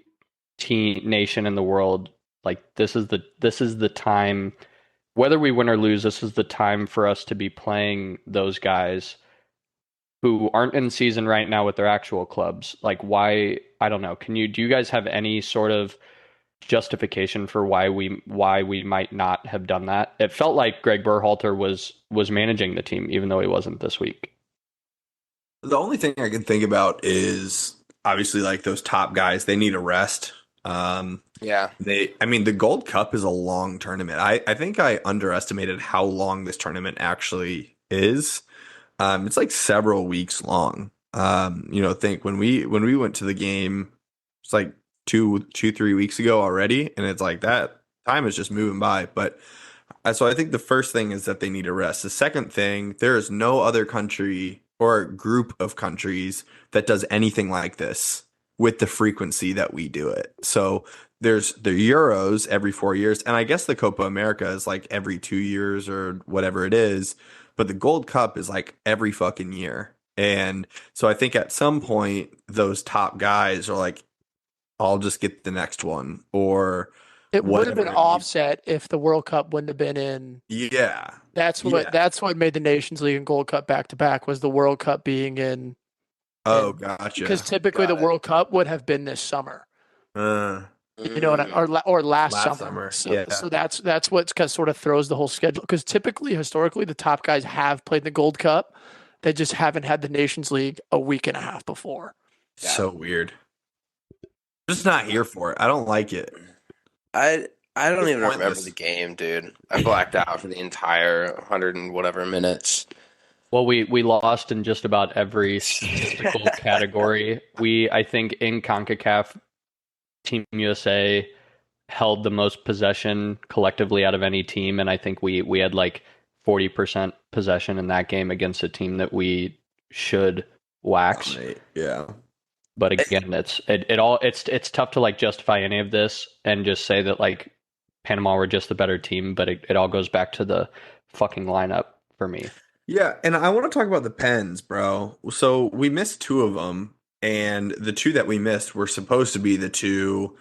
team nation in the world, like this is the time, whether we win or lose, this is the time for us to be playing those guys who aren't in season right now with their actual clubs. Like, why? I don't know. Do you guys have any sort of justification for why we might not have done that? It felt like Greg Berhalter was managing the team even though he wasn't this week. The only thing I can think about is obviously like those top guys, they need a rest. Yeah. The Gold Cup is a long tournament. I think I underestimated how long this tournament actually is. It's like several weeks long. Think when we went to the game, it's like 3 weeks ago already, and it's like that time is just moving by. But so I think the first thing is that they need a rest. The second thing, there is no other country or group of countries that does anything like this with the frequency that we do it. So there's the Euros every 4 years, and I guess the Copa America is like every 2 years or whatever it is. But the Gold Cup is like every fucking year. And so I think at some point, those top guys are like, I'll just get the next one. Or It would have been whatever. offset if the World Cup wouldn't have been in. Yeah. That's what made the Nations League and Gold Cup back to back, was the World Cup being in. Oh, gotcha. Because typically the World Cup would have been this summer. Or last summer. So that's what sort of throws the whole schedule. Because historically, the top guys have played the Gold Cup. They just haven't had the Nations League a week and a half before. So weird. Just not here for it. I don't like it. I don't even remember pointless. the game, dude. I blacked out for the entire 100 and whatever minutes. Well, we lost in just about every statistical category. I think in CONCACAF, Team USA held the most possession collectively out of any team, and I think we had like 40% possession in that game against a team that we should wax. Yeah. But again, it's tough to like justify any of this and just say that like Panama were just the better team, but it all goes back to the fucking lineup for me. Yeah, and I want to talk about the pens, bro. So we missed two of them, and the two that we missed were supposed to be the two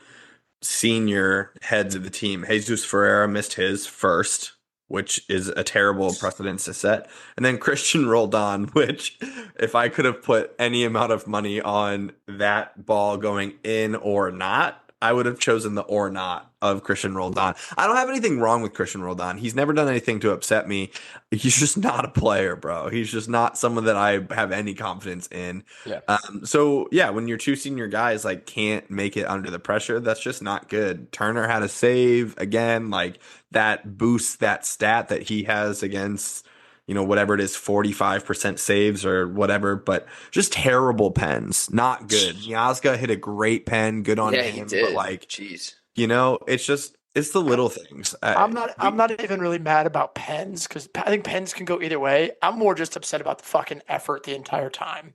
senior heads of the team. Jesus Ferreira missed his first, which is a terrible precedence to set. And then Christian Roldan, which if I could have put any amount of money on that ball going in or not, I would have chosen the or not of Christian Roldan. I don't have anything wrong with Christian Roldan. He's never done anything to upset me. He's just not a player, bro. He's just not someone that I have any confidence in. Yeah. So yeah, when your two senior guys like can't make it under the pressure, that's just not good. Turner had a save again, like that boosts that stat that he has against, whatever it is, 45% saves or whatever, but just terrible pens. Not good. Yazga hit a great pen, good on him. He did. But like, jeez. It's the little things. I'm not even really mad about pens, because I think pens can go either way. I'm more just upset about the fucking effort the entire time.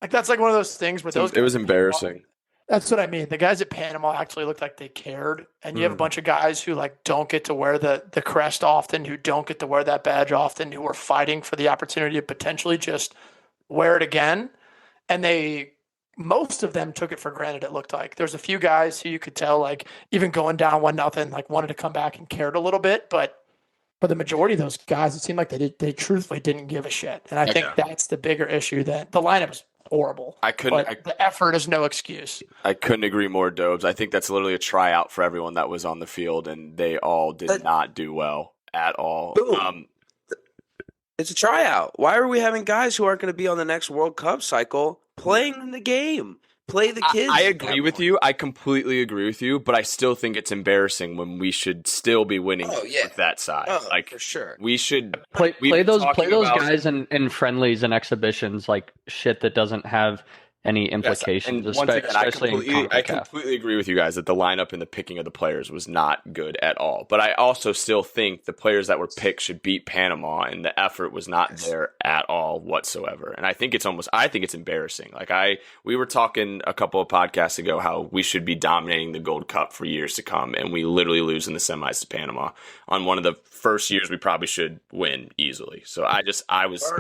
Like, that's like one of those things where It was embarrassing. That's what I mean. The guys at Panama actually looked like they cared. And you have a bunch of guys who like don't get to wear the crest often, who don't get to wear that badge often, who are fighting for the opportunity to potentially just wear it again. And most of them took it for granted, it looked like. There's a few guys who you could tell, like, even going down 1-0, like wanted to come back and cared a little bit, but for the majority of those guys, it seemed like they truthfully didn't give a shit. And I think that's the bigger issue. That the lineup is horrible. The effort is no excuse. I couldn't agree more, Dobes. I think that's literally a tryout for everyone that was on the field, and they all did not do well at all. It's a tryout. Why are we having guys who aren't going to be on the next World Cup cycle playing in the game? play the kids. I agree with you. I completely agree with you, but I still think it's embarrassing when we should still be winning with that side. For sure. We should play those guys in friendlies and exhibitions like shit that doesn't have any implications. Yes, and once again, I I completely agree with you guys that the lineup and the picking of the players was not good at all. But I also still think the players that were picked should beat Panama, and the effort was not there at all whatsoever. And I think it's embarrassing. Like we were talking a couple of podcasts ago how we should be dominating the Gold Cup for years to come, and we literally lose in the semis to Panama on one of the first years we probably should win easily. So I was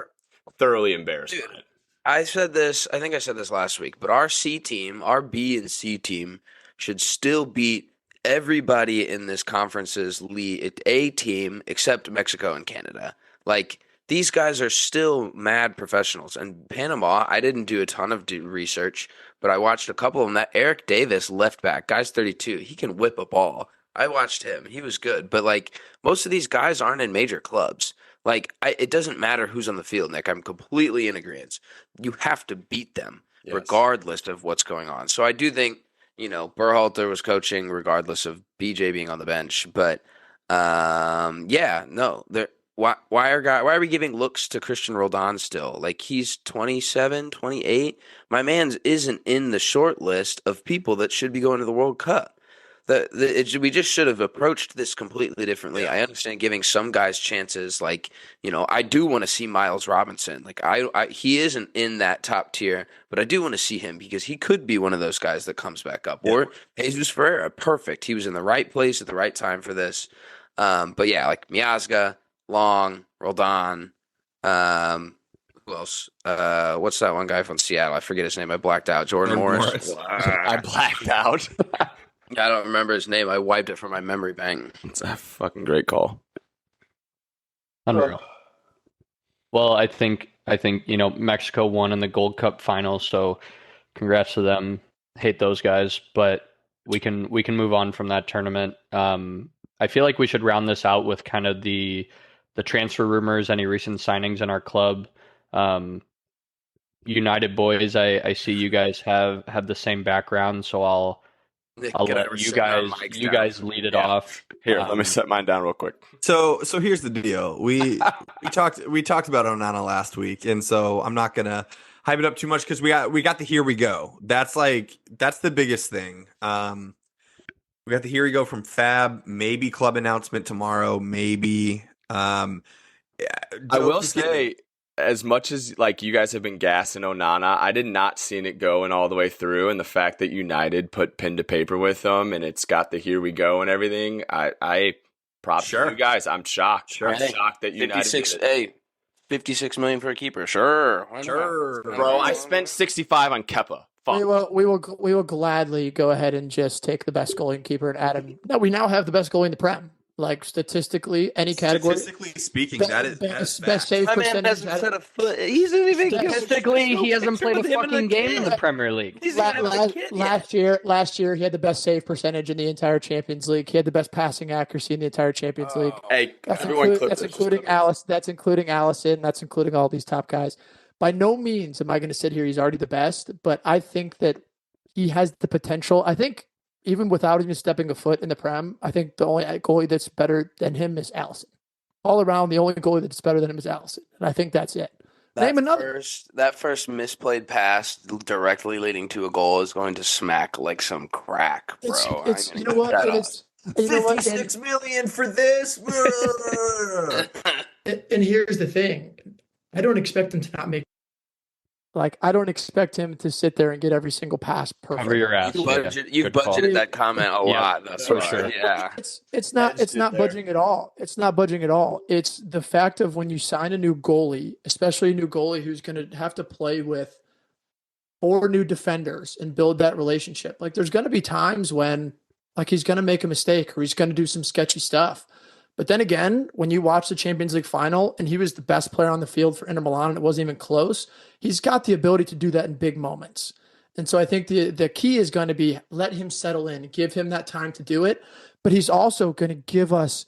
thoroughly embarrassed by it. I said this, I think I said this last week, but our C team, our B and C team should still beat everybody in this conference's lead A team except Mexico and Canada. Like, these guys are still mad professionals. And Panama, I didn't do a ton of research, but I watched a couple of them. That Eric Davis, left back, guy's 32. He can whip a ball. I watched him. He was good. But, like, most of these guys aren't in major clubs. Like, it doesn't matter who's on the field, Nick. I'm completely in agreement. You have to beat them regardless of what's going on. So I do think, Berhalter was coaching regardless of BJ being on the bench. But, why are we giving looks to Christian Roldan still? Like, he's 27, 28. My man isn't in the short list of people that should be going to the World Cup. We just should have approached this completely differently. I understand giving some guys chances. Like, I do want to see Miles Robinson. Like, he isn't in that top tier, but I do want to see him because he could be one of those guys that comes back up. Yeah. Or Jesus Ferreira, perfect. He was in the right place at the right time for this. But yeah, like Miazga, Long, Roldan, who else? What's that one guy from Seattle? I forget his name. I blacked out. Jordan Morris. I blacked out. I don't remember his name. I wiped it from my memory bank. It's a fucking great call. Unreal. Well, I think Mexico won in the Gold Cup final, so congrats to them. Hate those guys, but we can move on from that tournament. I feel like we should round this out with kind of the transfer rumors, any recent signings in our club. United boys, I see you guys have the same background, so I'll let you guys lead it off. Here, let me set mine down real quick. So here's the deal. We talked about Onana last week, and so I'm not gonna hype it up too much because we got the here we go. That's the biggest thing. We got the here we go from Fab. Maybe club announcement tomorrow. Maybe. I will say, as much as like you guys have been gassing Onana, I did not see it going all the way through, and the fact that United put pen to paper with them and it's got the here we go and everything, I props to you guys. I'm shocked. I'm shocked that United 56 million for a keeper. Sure. Bro, I spent 65 on Kepa. Fuck. We will gladly go ahead and just take the best goalie and keeper and add him. No, we now have the best goalie in the Prem. Like, statistically, any category. Statistically speaking, that is best save My percentage. Man hasn't set a foot. He's not even. Statistically, he hasn't played a fucking game in the Premier League. Last year, he had the best save percentage in the entire Champions League. He had the best passing accuracy in the entire Champions League. Hey, that's including Alice. That's including Allison. That's including all these top guys. By no means am I going to sit here. He's already the best, but I think that he has the potential. I think. Even without even stepping a foot in the Prem, I think the only goalie that's better than him is Allison. All around, the only goalie that's better than him is Allison. And I think that's it. Name another. That first misplayed pass directly leading to a goal is going to smack like some crack, bro. It's you know what? It's 56 million for this. And here's the thing. I don't expect him to not make. Like, I don't expect him to sit there and get every single pass perfect. Cover your ass. You've budgeted that comment a lot. That's for sure. Yeah. It's not budging at all. It's not budging at all. It's the fact of when you sign a new goalie, especially a new goalie who's going to have to play with 4 new defenders and build that relationship. Like, there's going to be times when, like, he's going to make a mistake or he's going to do some sketchy stuff. But then again, when you watch the Champions League final and he was the best player on the field for Inter Milan and it wasn't even close, he's got the ability to do that in big moments. And so I think the key is going to be let him settle in, give him that time to do it. But he's also going to give us,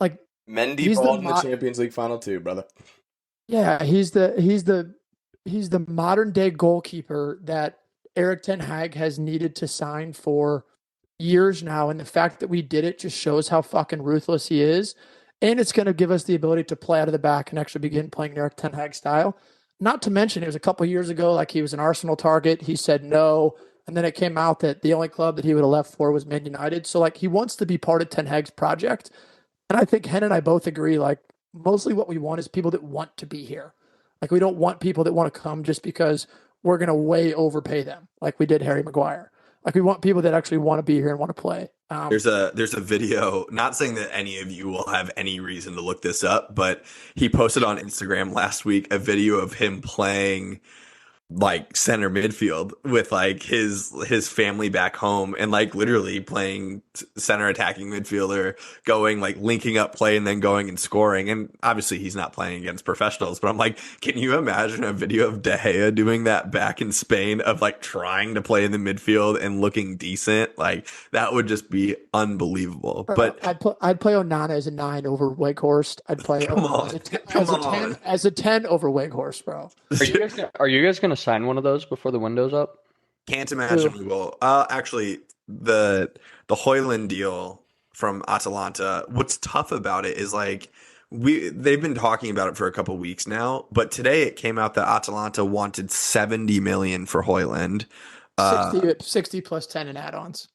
like, Mendy balled in the Champions League final too, brother. Yeah, he's the modern day goalkeeper that Eric Ten Hag has needed to sign for years now, and the fact that we did it just shows how fucking ruthless he is. And it's going to give us the ability to play out of the back and actually begin playing Eric Ten Hag style. Not to mention, it was a couple of years ago, like he was an Arsenal target. He said no. And then it came out that the only club that he would have left for was Man United. So, like, he wants to be part of Ten Hag's project. And I think Hen and I both agree, like, mostly what we want is people that want to be here. Like, we don't want people that want to come just because we're going to way overpay them, like we did Harry Maguire. Like, we want people that actually want to be here and want to play. There's a video, not saying that any of you will have any reason to look this up, but he posted on Instagram last week a video of him playing like center midfield with like his family back home, and like literally playing center attacking midfielder, going like linking up play and then going and scoring. And obviously he's not playing against professionals, but I'm like, can you imagine a video of De Gea doing that back in Spain, of like trying to play in the midfield and looking decent? Like, that would just be unbelievable. But I'd play Onana as a 9 over Weghorst. I'd play as a 10 over Weghorst, bro. Are you guys gonna sign one of those before the window's up? can't imagine we will. Actually, the Højlund deal from Atalanta, what's tough about it is like they've been talking about it for a couple weeks now, but today it came out that Atalanta wanted 70 million for Højlund. 60 plus 10 in add-ons.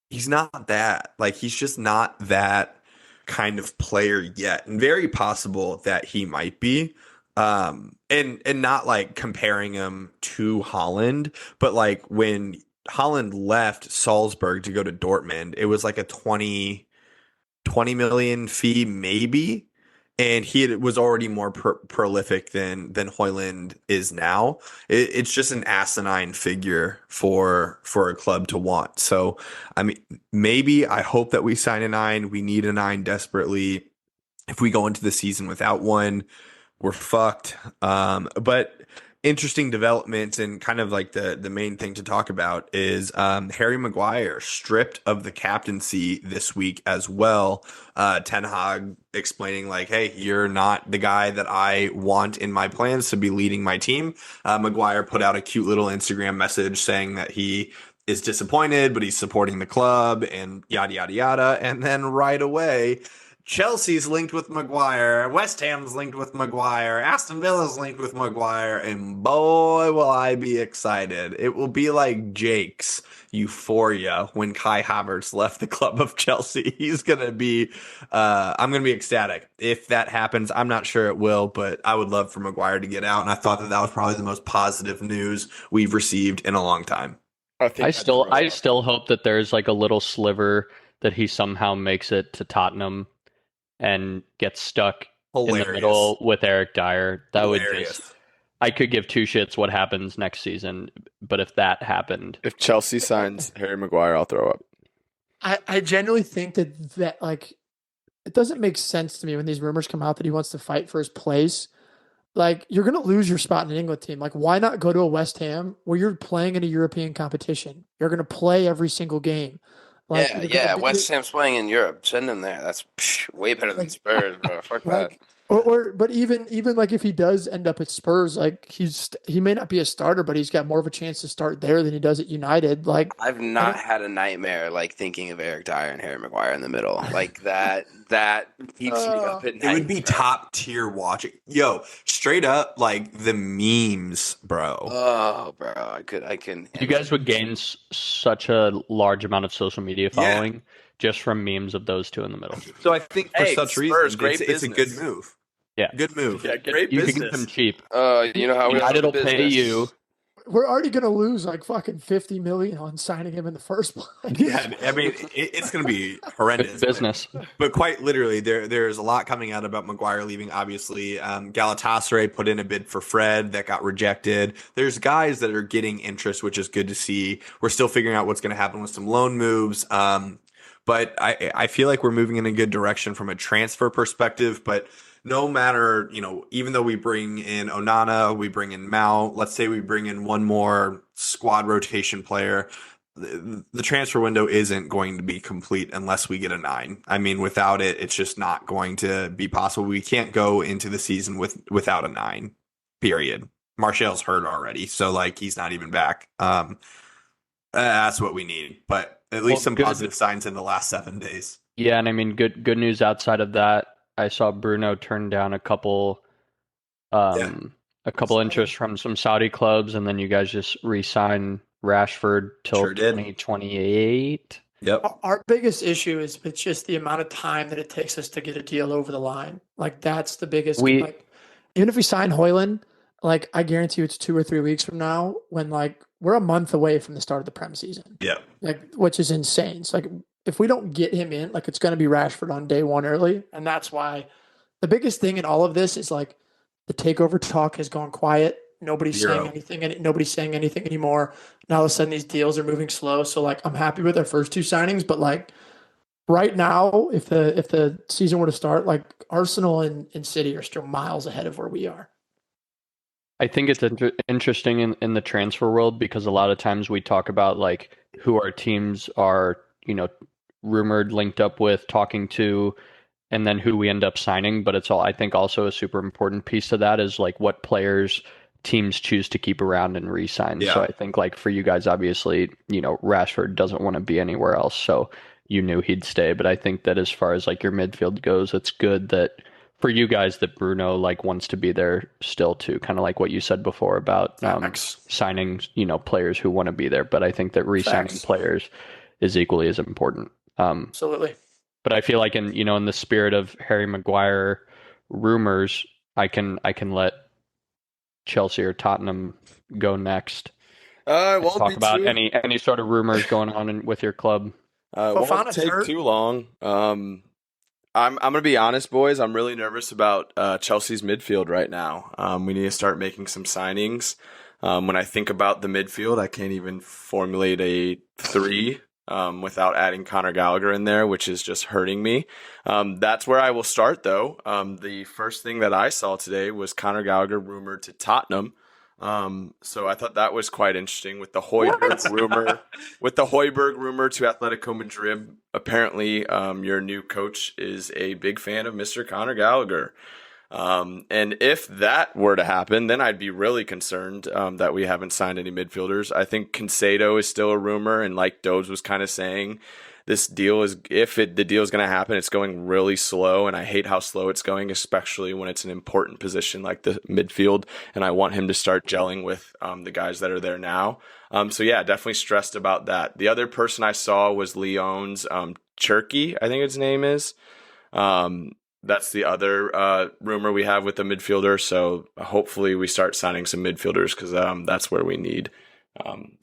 He's not that. Like, he's just not that kind of player yet. And very possible that he might be. And not like comparing him to Haaland, but like when Haaland left Salzburg to go to Dortmund, it was like a 20 million fee maybe. And he was already more prolific than Højlund is now. It's just an asinine figure for a club to want. So, I mean, maybe I hope that we sign a 9. We need a 9 desperately. If we go into the season without one, we're fucked. But interesting developments, and kind of like the main thing to talk about is Harry Maguire stripped of the captaincy this week as well. Ten Hag explaining like, hey, you're not the guy that I want in my plans to be leading my team. Maguire put out a cute little Instagram message saying that he is disappointed, but he's supporting the club and yada, yada, yada. And then right away, Chelsea's linked with Maguire, West Ham's linked with Maguire, Aston Villa's linked with Maguire, and boy, will I be excited. It will be like Jake's euphoria when Kai Havertz left the club of Chelsea. He's going to be, I'm going to be ecstatic. If that happens, I'm not sure it will, but I would love for Maguire to get out, and I thought that was probably the most positive news we've received in a long time. I still hope that there's like a little sliver that he somehow makes it to Tottenham and gets stuck in the middle with Eric Dyer. That would just, I could give two shits what happens next season, but if that happened, if Chelsea signs Harry Maguire, I'll throw up. I genuinely think that like, it doesn't make sense to me when these rumors come out that he wants to fight for his place. Like, you're going to lose your spot in an England team. Like, why not go to a West Ham where you're playing in a European competition? You're going to play every single game. Like, West Ham's playing in Europe. Send him there. That's way better than Spurs, bro. Fuck that. But even like if he does end up at Spurs, like he may not be a starter, but he's got more of a chance to start there than he does at United. Like, I've not had a nightmare like thinking of Eric Dyer and Harry Maguire in the middle. Like that keeps me up at night. It would be top tier watching. Yo, straight up, like the memes, bro. Oh, bro, I can. You guys would gain such a large amount of social media following just from memes of those two in the middle. So I think for such Spurs, reasons, it's a good move. Yeah, good move. Yeah, great you business. can get them cheap. You know how United will pay you. We're already going to lose like fucking 50 million on signing him in the first place. Yeah, I mean, it's going to be horrendous. Business. But quite literally, there's a lot coming out about Maguire leaving, obviously. Galatasaray put in a bid for Fred that got rejected. There's guys that are getting interest, which is good to see. We're still figuring out what's going to happen with some loan moves. But I feel like we're moving in a good direction from a transfer perspective. But no matter, even though we bring in Onana, we bring in Mount, let's say we bring in one more squad rotation player, the transfer window isn't going to be complete unless we get a 9. I mean, without it, it's just not going to be possible. We can't go into the season without a 9, period. Martial's hurt already, so like he's not even back. That's what we need. But at least some good. positive signs in the last 7 days. Yeah, and I mean, good news outside of that. I saw Bruno turn down Yeah. a couple interests from some Saudi clubs, and then you guys just re-sign Rashford till Sure did. 2028. Yep. Our biggest issue is it's just the amount of time that it takes us to get a deal over the line. Like that's the biggest. We Like even if we sign Hoyland, like I guarantee you it's 2 or 3 weeks from now when like we're a month away from the start of the Prem season. Yep. Like which is insane. So like if we don't get him in, like it's going to be Rashford on day one early, and that's why the biggest thing in all of this is like the takeover talk has gone quiet. Nobody's Zero. saying anything, and nobody's saying anything anymore. Now all of a sudden these deals are moving slow. So like I'm happy with our first two signings, but like right now, if the season were to start, like Arsenal and City are still miles ahead of where we are. I think it's interesting in the transfer world because a lot of times we talk about like who our teams are, rumored, linked up with, talking to, and then who we end up signing. But it's all, I think, also a super important piece to that is like what players teams choose to keep around and re-sign. Yeah. So I think like for you guys, obviously, Rashford doesn't want to be anywhere else, so you knew he'd stay. But I think that as far as like your midfield goes, it's good that for you guys that Bruno like wants to be there still too, kind of like what you said before about signing, players who want to be there. But I think that re-signing Facts. players is equally as important. Absolutely. But I feel like in the spirit of Harry Maguire rumors, I can let Chelsea or Tottenham go next. It won't Talk be about too. any sort of rumors going on with your club. It won't Fofana's take hurt. too long. I'm gonna be honest, boys. I'm really nervous about Chelsea's midfield right now. We need to start making some signings. When I think about the midfield, I can't even formulate a three without adding Conor Gallagher in there, which is just hurting me. That's where I will start, though. The first thing that I saw today was Conor Gallagher rumored to Tottenham. So I thought that was quite interesting with the Højbjerg rumor. With the Højbjerg rumor to Atletico Madrid, apparently your new coach is a big fan of Mr. Conor Gallagher. And if that were to happen, then I'd be really concerned that we haven't signed any midfielders. I think Concedo is still a rumor, and like Dobbs was kind of saying, this deal is, the deal is going to happen, it's going really slow, and I hate how slow it's going, especially when it's an important position like the midfield, and I want him to start gelling with the guys that are there now. So yeah, definitely stressed about that. The other person I saw was Lyon's Cherky, I think his name is. That's the other rumor we have with the midfielder, so hopefully we start signing some midfielders because that's where we need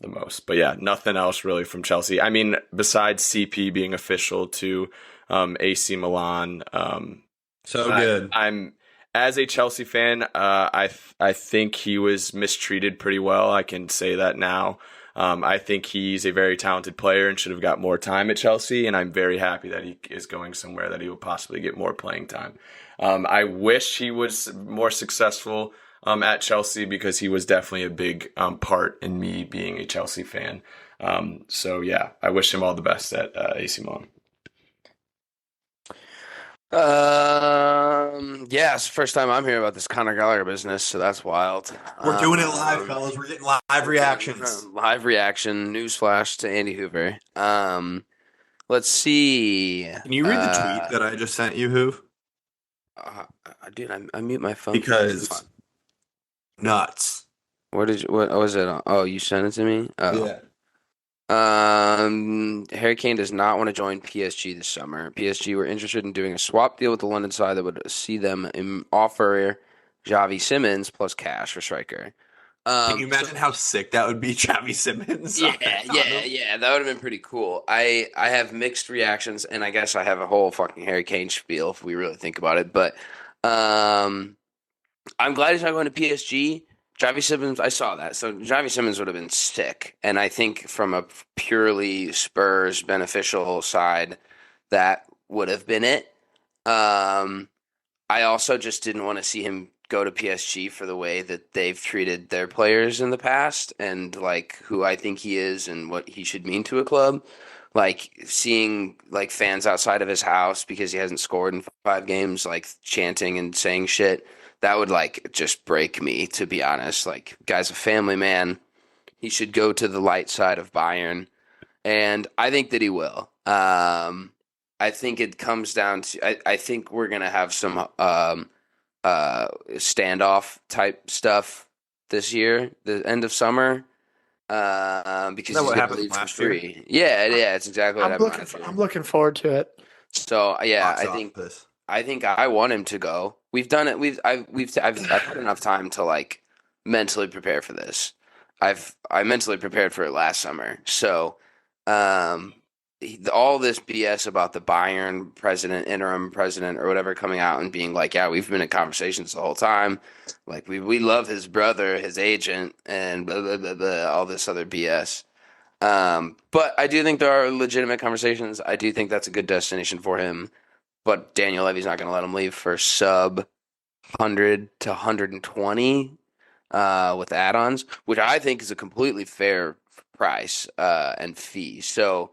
the most. But yeah, nothing else really from Chelsea. I mean, besides CP being official to AC Milan. So good. I'm as a Chelsea fan, I think he was mistreated pretty well. I can say that now. I think he's a very talented player and should have got more time at Chelsea, and I'm very happy that he is going somewhere that he will possibly get more playing time. I wish he was more successful at Chelsea because he was definitely a big part in me being a Chelsea fan. So yeah, I wish him all the best at AC Milan. Yeah, it's the first time I'm hearing about this Conor Gallagher business, so that's wild. We're doing it live, fellas. We're getting live reactions. Live reaction, newsflash to Andy Hoover. Let's see. Can you read the tweet that I just sent you, Hoov? Dude, I mute my phone Because nuts. What was it? Oh, you sent it to me? Oh. Yeah. Harry Kane does not want to join PSG this summer. PSG were interested in doing a swap deal with the London side that would see them offer Xavi Simons plus cash for striker. Can you imagine how sick that would be, Xavi Simons? Yeah, that would have been pretty cool. I have mixed reactions, and I guess I have a whole fucking Harry Kane spiel if we really think about it. But I'm glad he's not going to PSG. Xavi Simons, I saw that. So Xavi Simons would have been sick. And I think from a purely Spurs beneficial side, that would have been it. I also just didn't want to see him go to PSG for the way that they've treated their players in the past and like who I think he is and what he should mean to a club. Like seeing like fans outside of his house because he hasn't scored in 5 games, like chanting and saying shit. That would like just break me, to be honest. Like, guy's a family man. He should go to the light side of Bayern, and I think that he will. I think it comes down to I think we're gonna have some standoff type stuff this year, the end of summer, because that he's what gonna happened leave for last year? free. Yeah, it's exactly what happened last year. I'm looking forward to it. So yeah, Box I think I want him to go. We've done it. I've had enough time to like mentally prepare for this. I mentally prepared for it last summer. So, all this BS about the Bayern president, interim president, or whatever coming out and being like, yeah, we've been in conversations the whole time. Like we love his brother, his agent, and blah, blah, blah, blah, all this other BS. But I do think there are legitimate conversations. I do think that's a good destination for him. But Daniel Levy's not going to let him leave for sub 100 to 120 with add-ons, which I think is a completely fair price and fee. So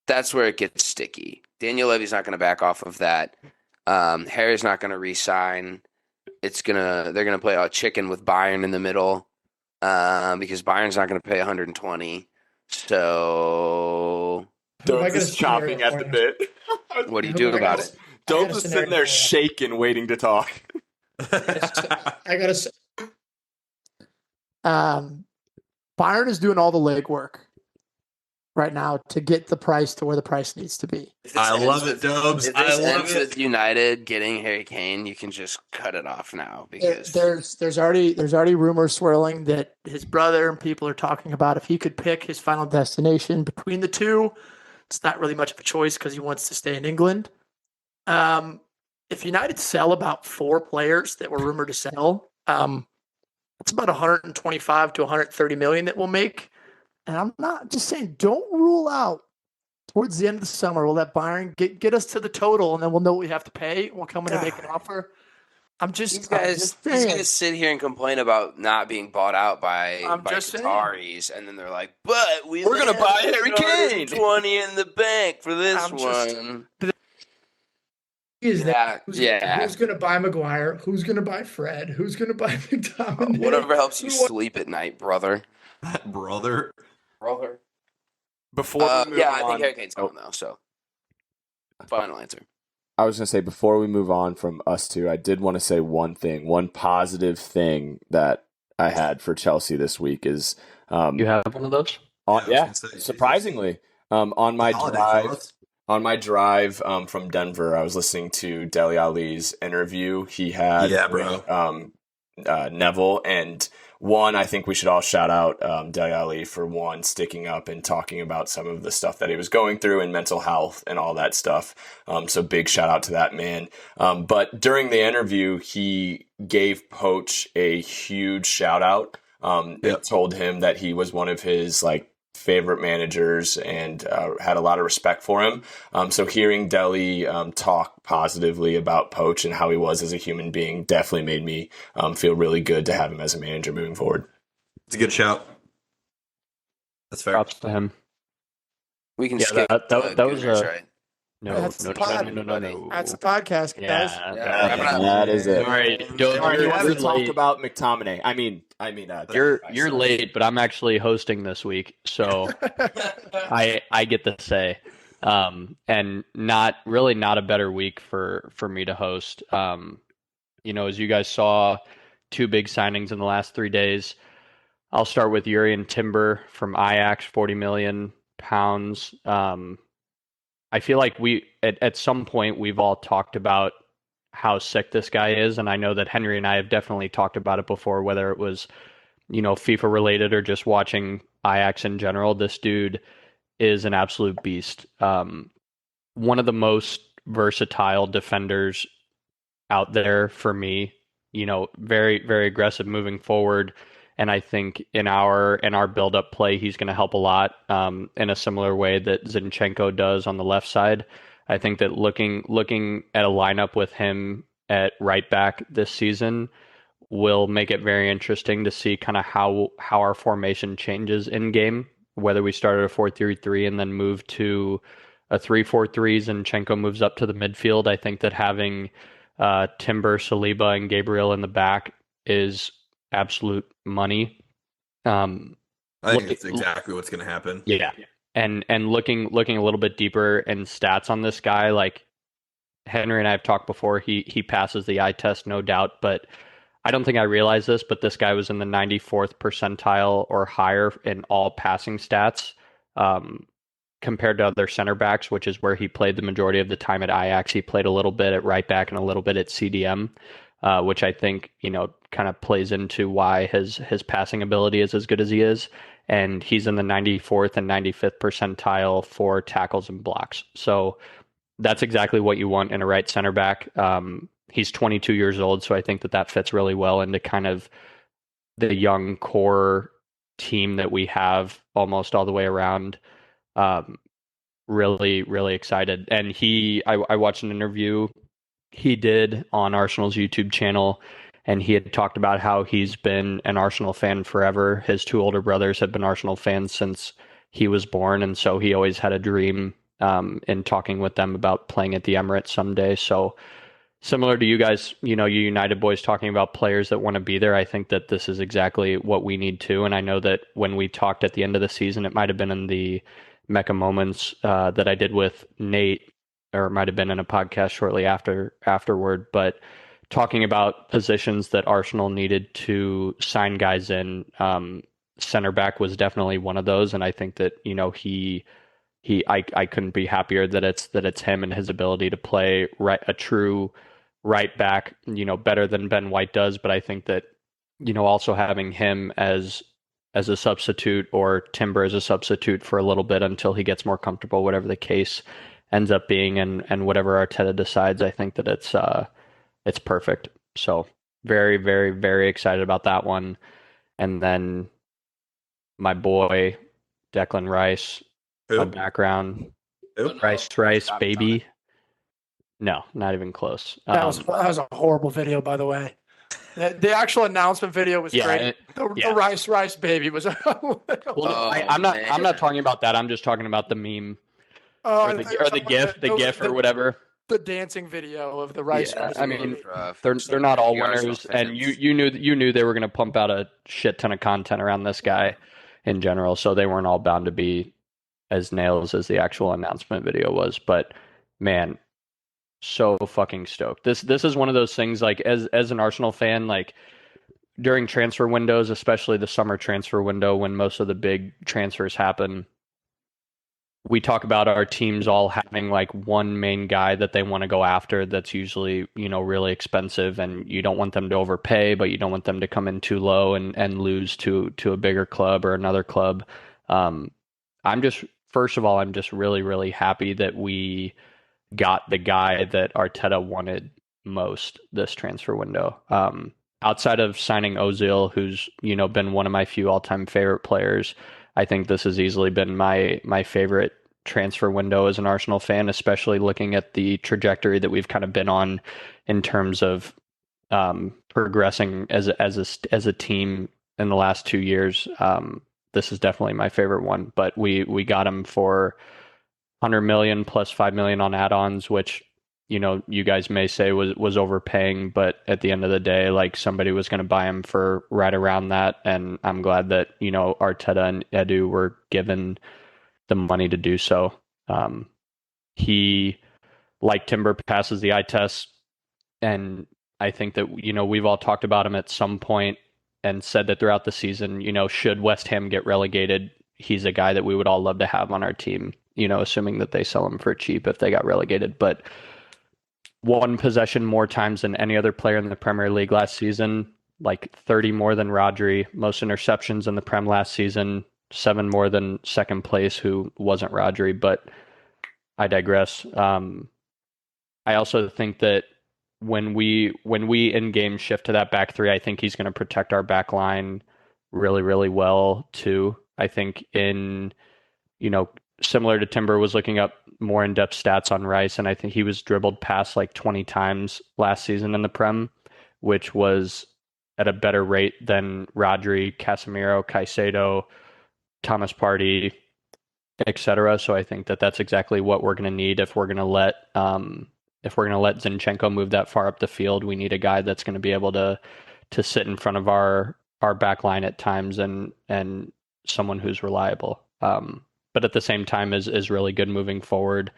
that's where it gets sticky. Daniel Levy's not going to back off of that. Harry's not going to re-sign. They're going to play a chicken with Bayern in the middle because Bayern's not going to pay 120. So Dope's is chomping at the bit. What do you do about it? Dope's is sitting there shaking, waiting to talk. I gotta say, Bayern is doing all the legwork right now to get the price to where the price needs to be. I love it, Dobes. If this ends with United getting Harry Kane, you can just cut it off now because there's already rumors swirling that his brother and people are talking about if he could pick his final destination between the two. It's not really much of a choice because he wants to stay in England. If United sell about 4 players that were rumored to sell, it's about 125 to 130 million that we'll make. And I'm not just saying, don't rule out towards the end of the summer, we'll let Bayern get us to the total, and then we'll know what we have to pay. We'll come in and make an offer. These guys sit here and complain about not being bought out by Qataris, and then they're like, "But we're gonna buy Harry Kane, 20 in the bank for this one." Who's going to buy Maguire? Who's going to buy Fred? Who's going to buy McTominay? Whatever helps you sleep at night, brother. Brother. Before we move on, I think Harry Kane's going though. So, final answer. I was going to say, before we move on from us two, I did want to say one positive thing that I had for Chelsea this week is... you have one of those? Surprisingly. On my drive from Denver, I was listening to Dele Alli's interview he had with Neville, and I think we should all shout out Dele Alli for sticking up and talking about some of the stuff that he was going through and mental health and all that stuff. So big shout out to that man. But during the interview, he gave Poach a huge shout out. It told him that he was one of his favorite managers and had a lot of respect for him. So hearing Dele talk positively about Poach and how he was as a human being definitely made me feel really good to have him as a manager moving forward. It's a good shout. That's fair. Props to him. We can skip that was right. No. That's the podcast, guys. That is it. Sorry, you haven't talked about McTominay. I mean, you're late, but I'm actually hosting this week, so I get to say, and not a better week for me to host. As you guys saw, 2 big signings in the last 3 days. I'll start with Jurrien Timber from Ajax, £40 million. I feel like at some point we've all talked about how sick this guy is, and I know that Henry and I have definitely talked about it before, whether it was FIFA related or just watching Ajax in general. This dude is an absolute beast. One of the most versatile defenders out there for me. Very, very aggressive moving forward. And I think in our build-up play, he's going to help a lot in a similar way that Zinchenko does on the left side. I think that looking at a lineup with him at right back this season will make it very interesting to see kind of how our formation changes in game, whether we start at a 4-3-3 and then move to a 3-4-3, Zinchenko moves up to the midfield. I think that having Timber, Saliba, and Gabriel in the back is absolute money. I think it's exactly what's going to happen. Yeah. And looking a little bit deeper in stats on this guy, like Henry and I have talked before, he passes the eye test, no doubt, but I don't think I realized this, but this guy was in the 94th percentile or higher in all passing stats, compared to other center backs, which is where he played the majority of the time at Ajax. He played a little bit at right back and a little bit at CDM, which I think, kind of plays into why his passing ability is as good as he is. And he's in the 94th and 95th percentile for tackles and blocks. So that's exactly what you want in a right center back. He's 22 years old, so I think that fits really well into kind of the young core team that we have almost all the way around. Really, really excited. And I watched an interview he did on Arsenal's YouTube channel, and he had talked about how he's been an Arsenal fan forever. His two older brothers have been Arsenal fans since he was born, and so he always had a dream in talking with them about playing at the Emirates someday. So similar to you guys, you United boys talking about players that want to be there, I think that this is exactly what we need too. And I know that when we talked at the end of the season, it might have been in the Mecca Moments that I did with Nate, or it might have been in a podcast shortly afterward, but talking about positions that Arsenal needed to sign guys in, center back was definitely one of those. And I think that, I couldn't be happier that it's him and his ability to play a true right back, better than Ben White does. But I think that, also having him as a substitute, or Timber as a substitute for a little bit until he gets more comfortable, whatever the case ends up being, and whatever Arteta decides, I think that it's perfect. So very, very, very excited about that one. And then my boy Declan Rice, Who? my background, Who? Rice, baby. No, not even close. That was a horrible video, by the way. The actual announcement video was great. The Rice baby was. I'm not talking about that. I'm just talking about the meme or the GIF or whatever. The dancing video of the Rice. Yeah, I mean, they're not all winners, and you knew they were going to pump out a shit ton of content around this guy in general, so they weren't all bound to be as nails as the actual announcement video was. But man, so fucking stoked. This is one of those things, like, as an Arsenal fan, like during transfer windows, especially the summer transfer window when most of the big transfers happen, we talk about our teams all having like one main guy that they want to go after that's usually, really expensive, and you don't want them to overpay, but you don't want them to come in too low and lose to a bigger club or another club. First of all, I'm just really, really happy that we got the guy that Arteta wanted most this transfer window. Outside of signing Ozil, who's, been one of my few all-time favorite players, I think this has easily been my favorite transfer window as an Arsenal fan, especially looking at the trajectory that we've kind of been on in terms of progressing as a team in the last 2 years. This is definitely my favorite one, but we got him for 100 million plus 5 million on add-ons, which, you guys may say was overpaying, but at the end of the day, like, somebody was going to buy him for right around that. And I'm glad that, Arteta and Edu were given the money to do so. He, like Timber, passes the eye test. And I think that, we've all talked about him at some point and said that throughout the season, should West Ham get relegated, he's a guy that we would all love to have on our team, assuming that they sell him for cheap if they got relegated. But one possession more times than any other player in the Premier League last season, like 30 more than Rodri, most interceptions in the Prem last season, 7 more than second place, who wasn't Rodri, but I digress. I also think that when we in game shift to that back three, I think he's going to protect our back line really, really well too. I think similar to Timber, was looking up more in-depth stats on Rice, and I think he was dribbled past like 20 times last season in the Prem, which was at a better rate than Rodri, Casemiro, Caicedo, Thomas Partey, etc. So I think that that's exactly what we're going to need if we're going to let Zinchenko move that far up the field. We need a guy that's going to be able to sit in front of our back line at times and someone who's reliable. But at the same time is really good moving forward.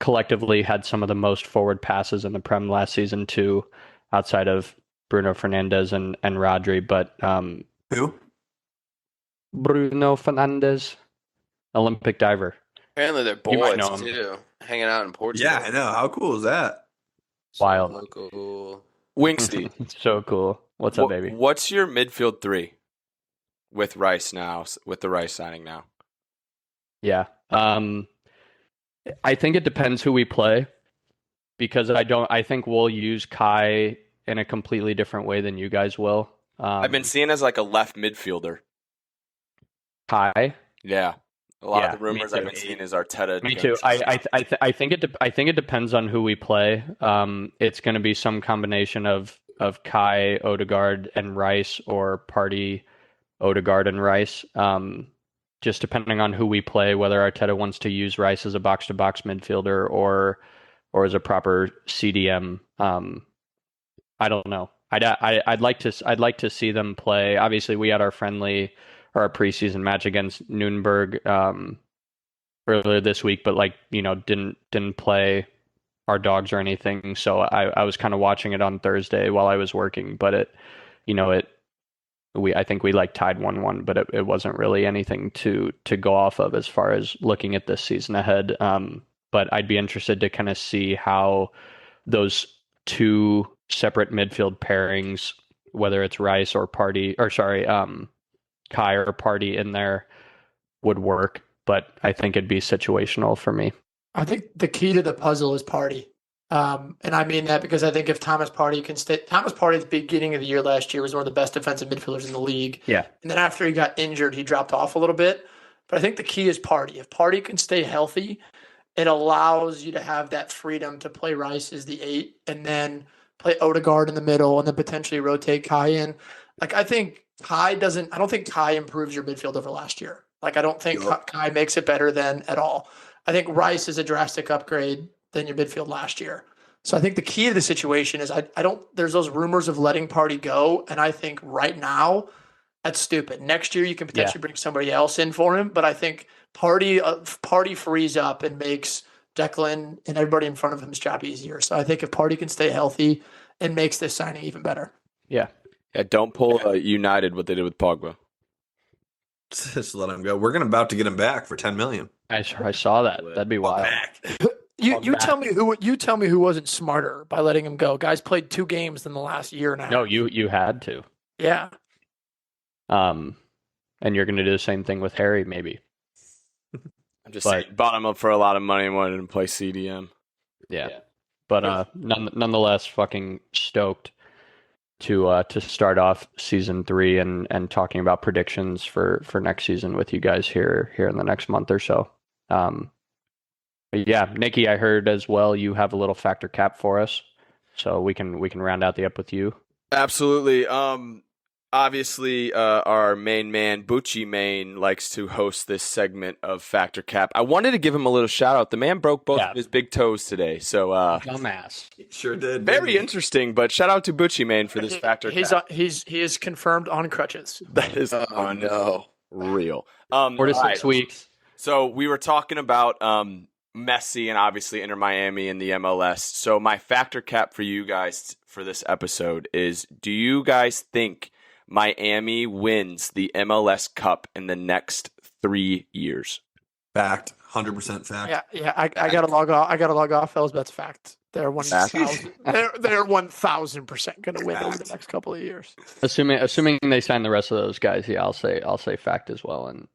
Collectively had some of the most forward passes in the Prem last season too, outside of Bruno Fernandes and Rodri. But Who? Bruno Fernandes, Olympic diver. Apparently they're You might boys know him. too, hanging out in Portugal. Yeah, I know. How cool is that? Wild. So cool. Wingsty, So cool. What's up, baby? What's your midfield three with Rice now? With the Rice signing now, Yeah. I think it depends who we play, because I think we'll use Kai in a completely different way than you guys will. I've been seeing as like a left midfielder. Kai. Yeah, a lot Yeah, of the rumors me I've too. been seeing is Arteta. Me too. I think it depends on who we play. It's going to be some combination of Kai, Odegaard, and Rice, or Party, Odegaard, and Rice. Just depending on who we play, whether Arteta wants to use Rice as a box-to-box midfielder or as a proper CDM. I don't know. I'd like to see them play. Obviously, we had our preseason match against Nuremberg earlier this week, but didn't play our dogs or anything. So I was kind of watching it on Thursday while I was working, but I think we tied 1-1, but it wasn't really anything to go off of as far as looking at this season ahead. But I'd be interested to kind of see how those two separate midfield pairings, whether it's Rice or Kai or Party in there, would work. But I think it'd be situational for me. I think the key to the puzzle is Party. And I mean that because I think if Thomas Partey can stay, Thomas Partey at the beginning of the year last year was one of the best defensive midfielders in the league. Yeah. And then after he got injured, he dropped off a little bit. But I think the key is Partey. If Partey can stay healthy, it allows you to have that freedom to play Rice as the 8 and then play Odegaard in the middle and then potentially rotate Kai in. I think I don't think Kai improves your midfield over last year. I don't think Kai makes it better than at all. I think Rice is a drastic upgrade than your midfield last year. So I think the key to the situation is there's those rumors of letting Partey go. And I think right now that's stupid. Next year you can potentially bring somebody else in for him. But I think Partey frees up and makes Declan and everybody in front of him's job easier. So I think if Partey can stay healthy, it makes this signing even better. Yeah. Yeah, don't pull United what they did with Pogba. Just let him go. We're about to get him back for 10 million. I saw that. That'd be wild. You tell me who wasn't smarter by letting him go. Guys played 2 games in the last year and a half. No, you had to. Yeah. And you're going to do the same thing with Harry, maybe. I'm just saying, bought him up for a lot of money and wanted him to play CDM. Yeah. But nonetheless, fucking stoked to start off season 3 and talking about predictions for next season with you guys here in the next month or so. But yeah, Nikki, I heard as well you have a little factor cap for us, so we can round out the up with you. Absolutely. Obviously, our main man, Bucci Main, likes to host this segment of Factor Cap. I wanted to give him a little shout out. The man broke both of his big toes today, so dumbass. Sure did. Very interesting. But shout out to Bucci Main for this Factor Cap. He is confirmed on crutches. That is unreal. 4 to 6 weeks. So we were talking about Messi and obviously Inter Miami and the MLS. So my Factor Cap for you guys for this episode is: do you guys think Miami wins the MLS Cup in the next 3 years? Fact. 100% fact. Yeah. I gotta log off, fellas. That's fact. They're 1,000. They're 1,000% gonna win over the next couple of years. Assuming they sign the rest of those guys, yeah, I'll say fact as well. And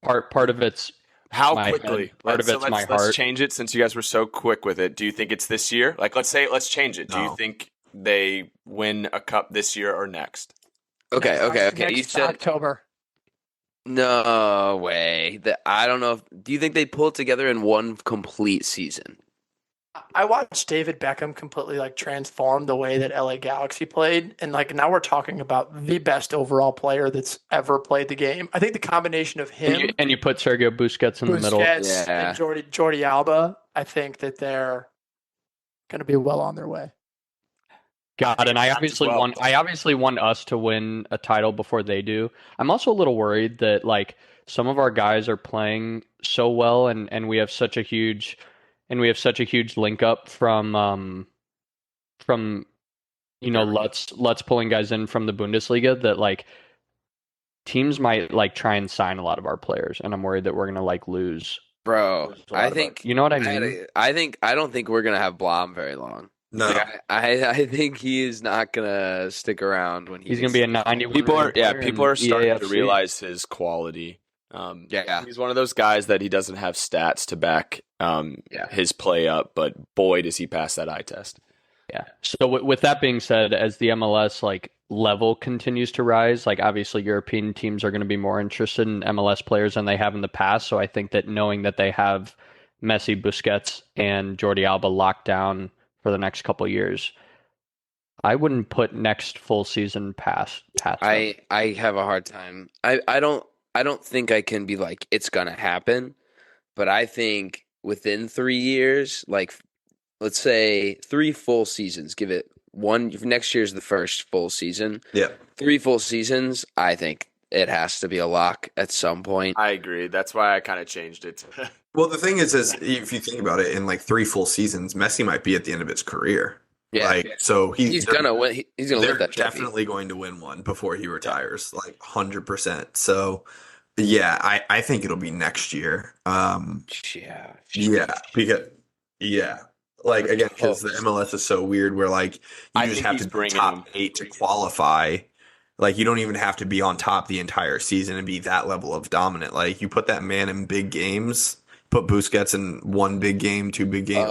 part of it's how my quickly. Head, part of it's my heart. Let's change it since you guys were so quick with it. Do you think it's this year? Let's change it. Do you think they win a cup this year or next? Okay. You said October. No way. I don't know. Do you think they pull it together in one complete season? I watched David Beckham completely transform the way that LA Galaxy played, and now we're talking about the best overall player that's ever played the game. I think the combination of him and you put Sergio Busquets in the middle, and Jordi Alba, I think that they're going to be well on their way. God, and well. I obviously want us to win a title before they do. I'm also a little worried that like some of our guys are playing so well and we have such a huge link up from Lutz pulling guys in from the Bundesliga that like teams might like try and sign a lot of our players, and I'm worried that we're gonna like lose. Bro, I think You know what I mean? I don't think we're gonna have Blom very long. No. Like, I think he is not gonna stick around when He's gonna be a 91. People are player in starting to EAFC. realize his quality. Yeah. He's one of those guys that he doesn't have stats to back his play up, but boy does he pass that eye test. Yeah. So with that being said, as the MLS like level continues to rise, like obviously European teams are going to be more interested in MLS players than they have in the past. So I think that knowing that they have Messi, Busquets, and Jordi Alba locked down for the next couple of years, I wouldn't put next full season past them. I have a hard time. I don't think I can be like it's gonna happen, but I think within 3 years, like let's say 3 full seasons, give it one. Next year's the first full season. Yeah. 3 full seasons, I think it has to be a lock at some point. I agree. That's why I kind of changed it. Well, the thing is if you think about it, in like 3 full seasons, Messi might be at the end of his career. Yeah. Like, so he's gonna win. He's gonna they're live that trophy. definitely going to win one before he retires, like 100%. So, yeah, I think it'll be next year. Yeah. Because like again, because the MLS is so weird, where like you just have to be top 8 to qualify. Like you don't even have to be on top the entire season and be that level of dominant. Like you put that man in big games, put Busquets in 1 big game, 2 big games.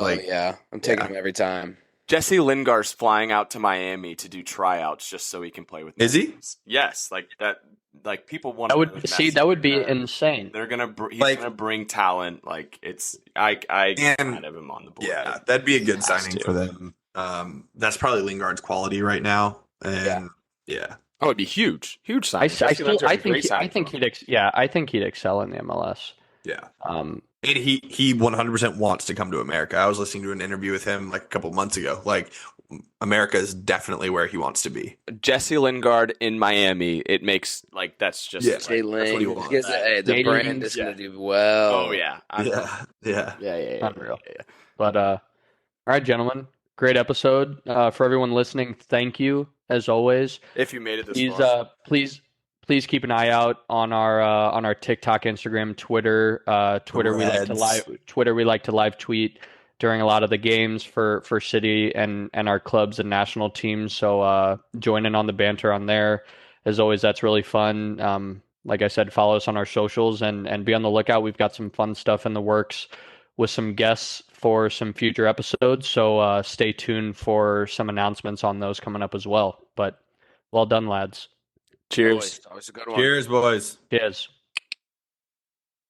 I'm taking him every time. Jesse Lingard's flying out to Miami to do tryouts just so he can play with. Is he? Yes, like that. Like people want. That would be insane. They're gonna. He's gonna bring talent. Like it's. I kind of him on the board. Yeah, that'd be a good signing for them. That's probably Lingard's quality right now. And yeah. Oh, it'd be huge signing. I think he'd excel in the MLS. Yeah. And he 100% wants to come to America. I was listening to an interview with him like a couple months ago. Like America is definitely where he wants to be. Jesse Lingard in Miami. It makes like that's just that's what he wants. The brand is gonna do well. Oh yeah. Yeah. Unreal. But all right, gentlemen, great episode. For everyone listening, thank you as always. If you made it this far, please keep an eye out on our TikTok, Instagram, Twitter. Twitter we like to live tweet during a lot of the games for City and our clubs and national teams. So join in on the banter on there. As always, that's really fun. Like I said, follow us on our socials and be on the lookout. We've got some fun stuff in the works with some guests for some future episodes. So stay tuned for some announcements on those coming up as well. But well done, lads. cheers. Always a good one. Cheers, boys. Cheers.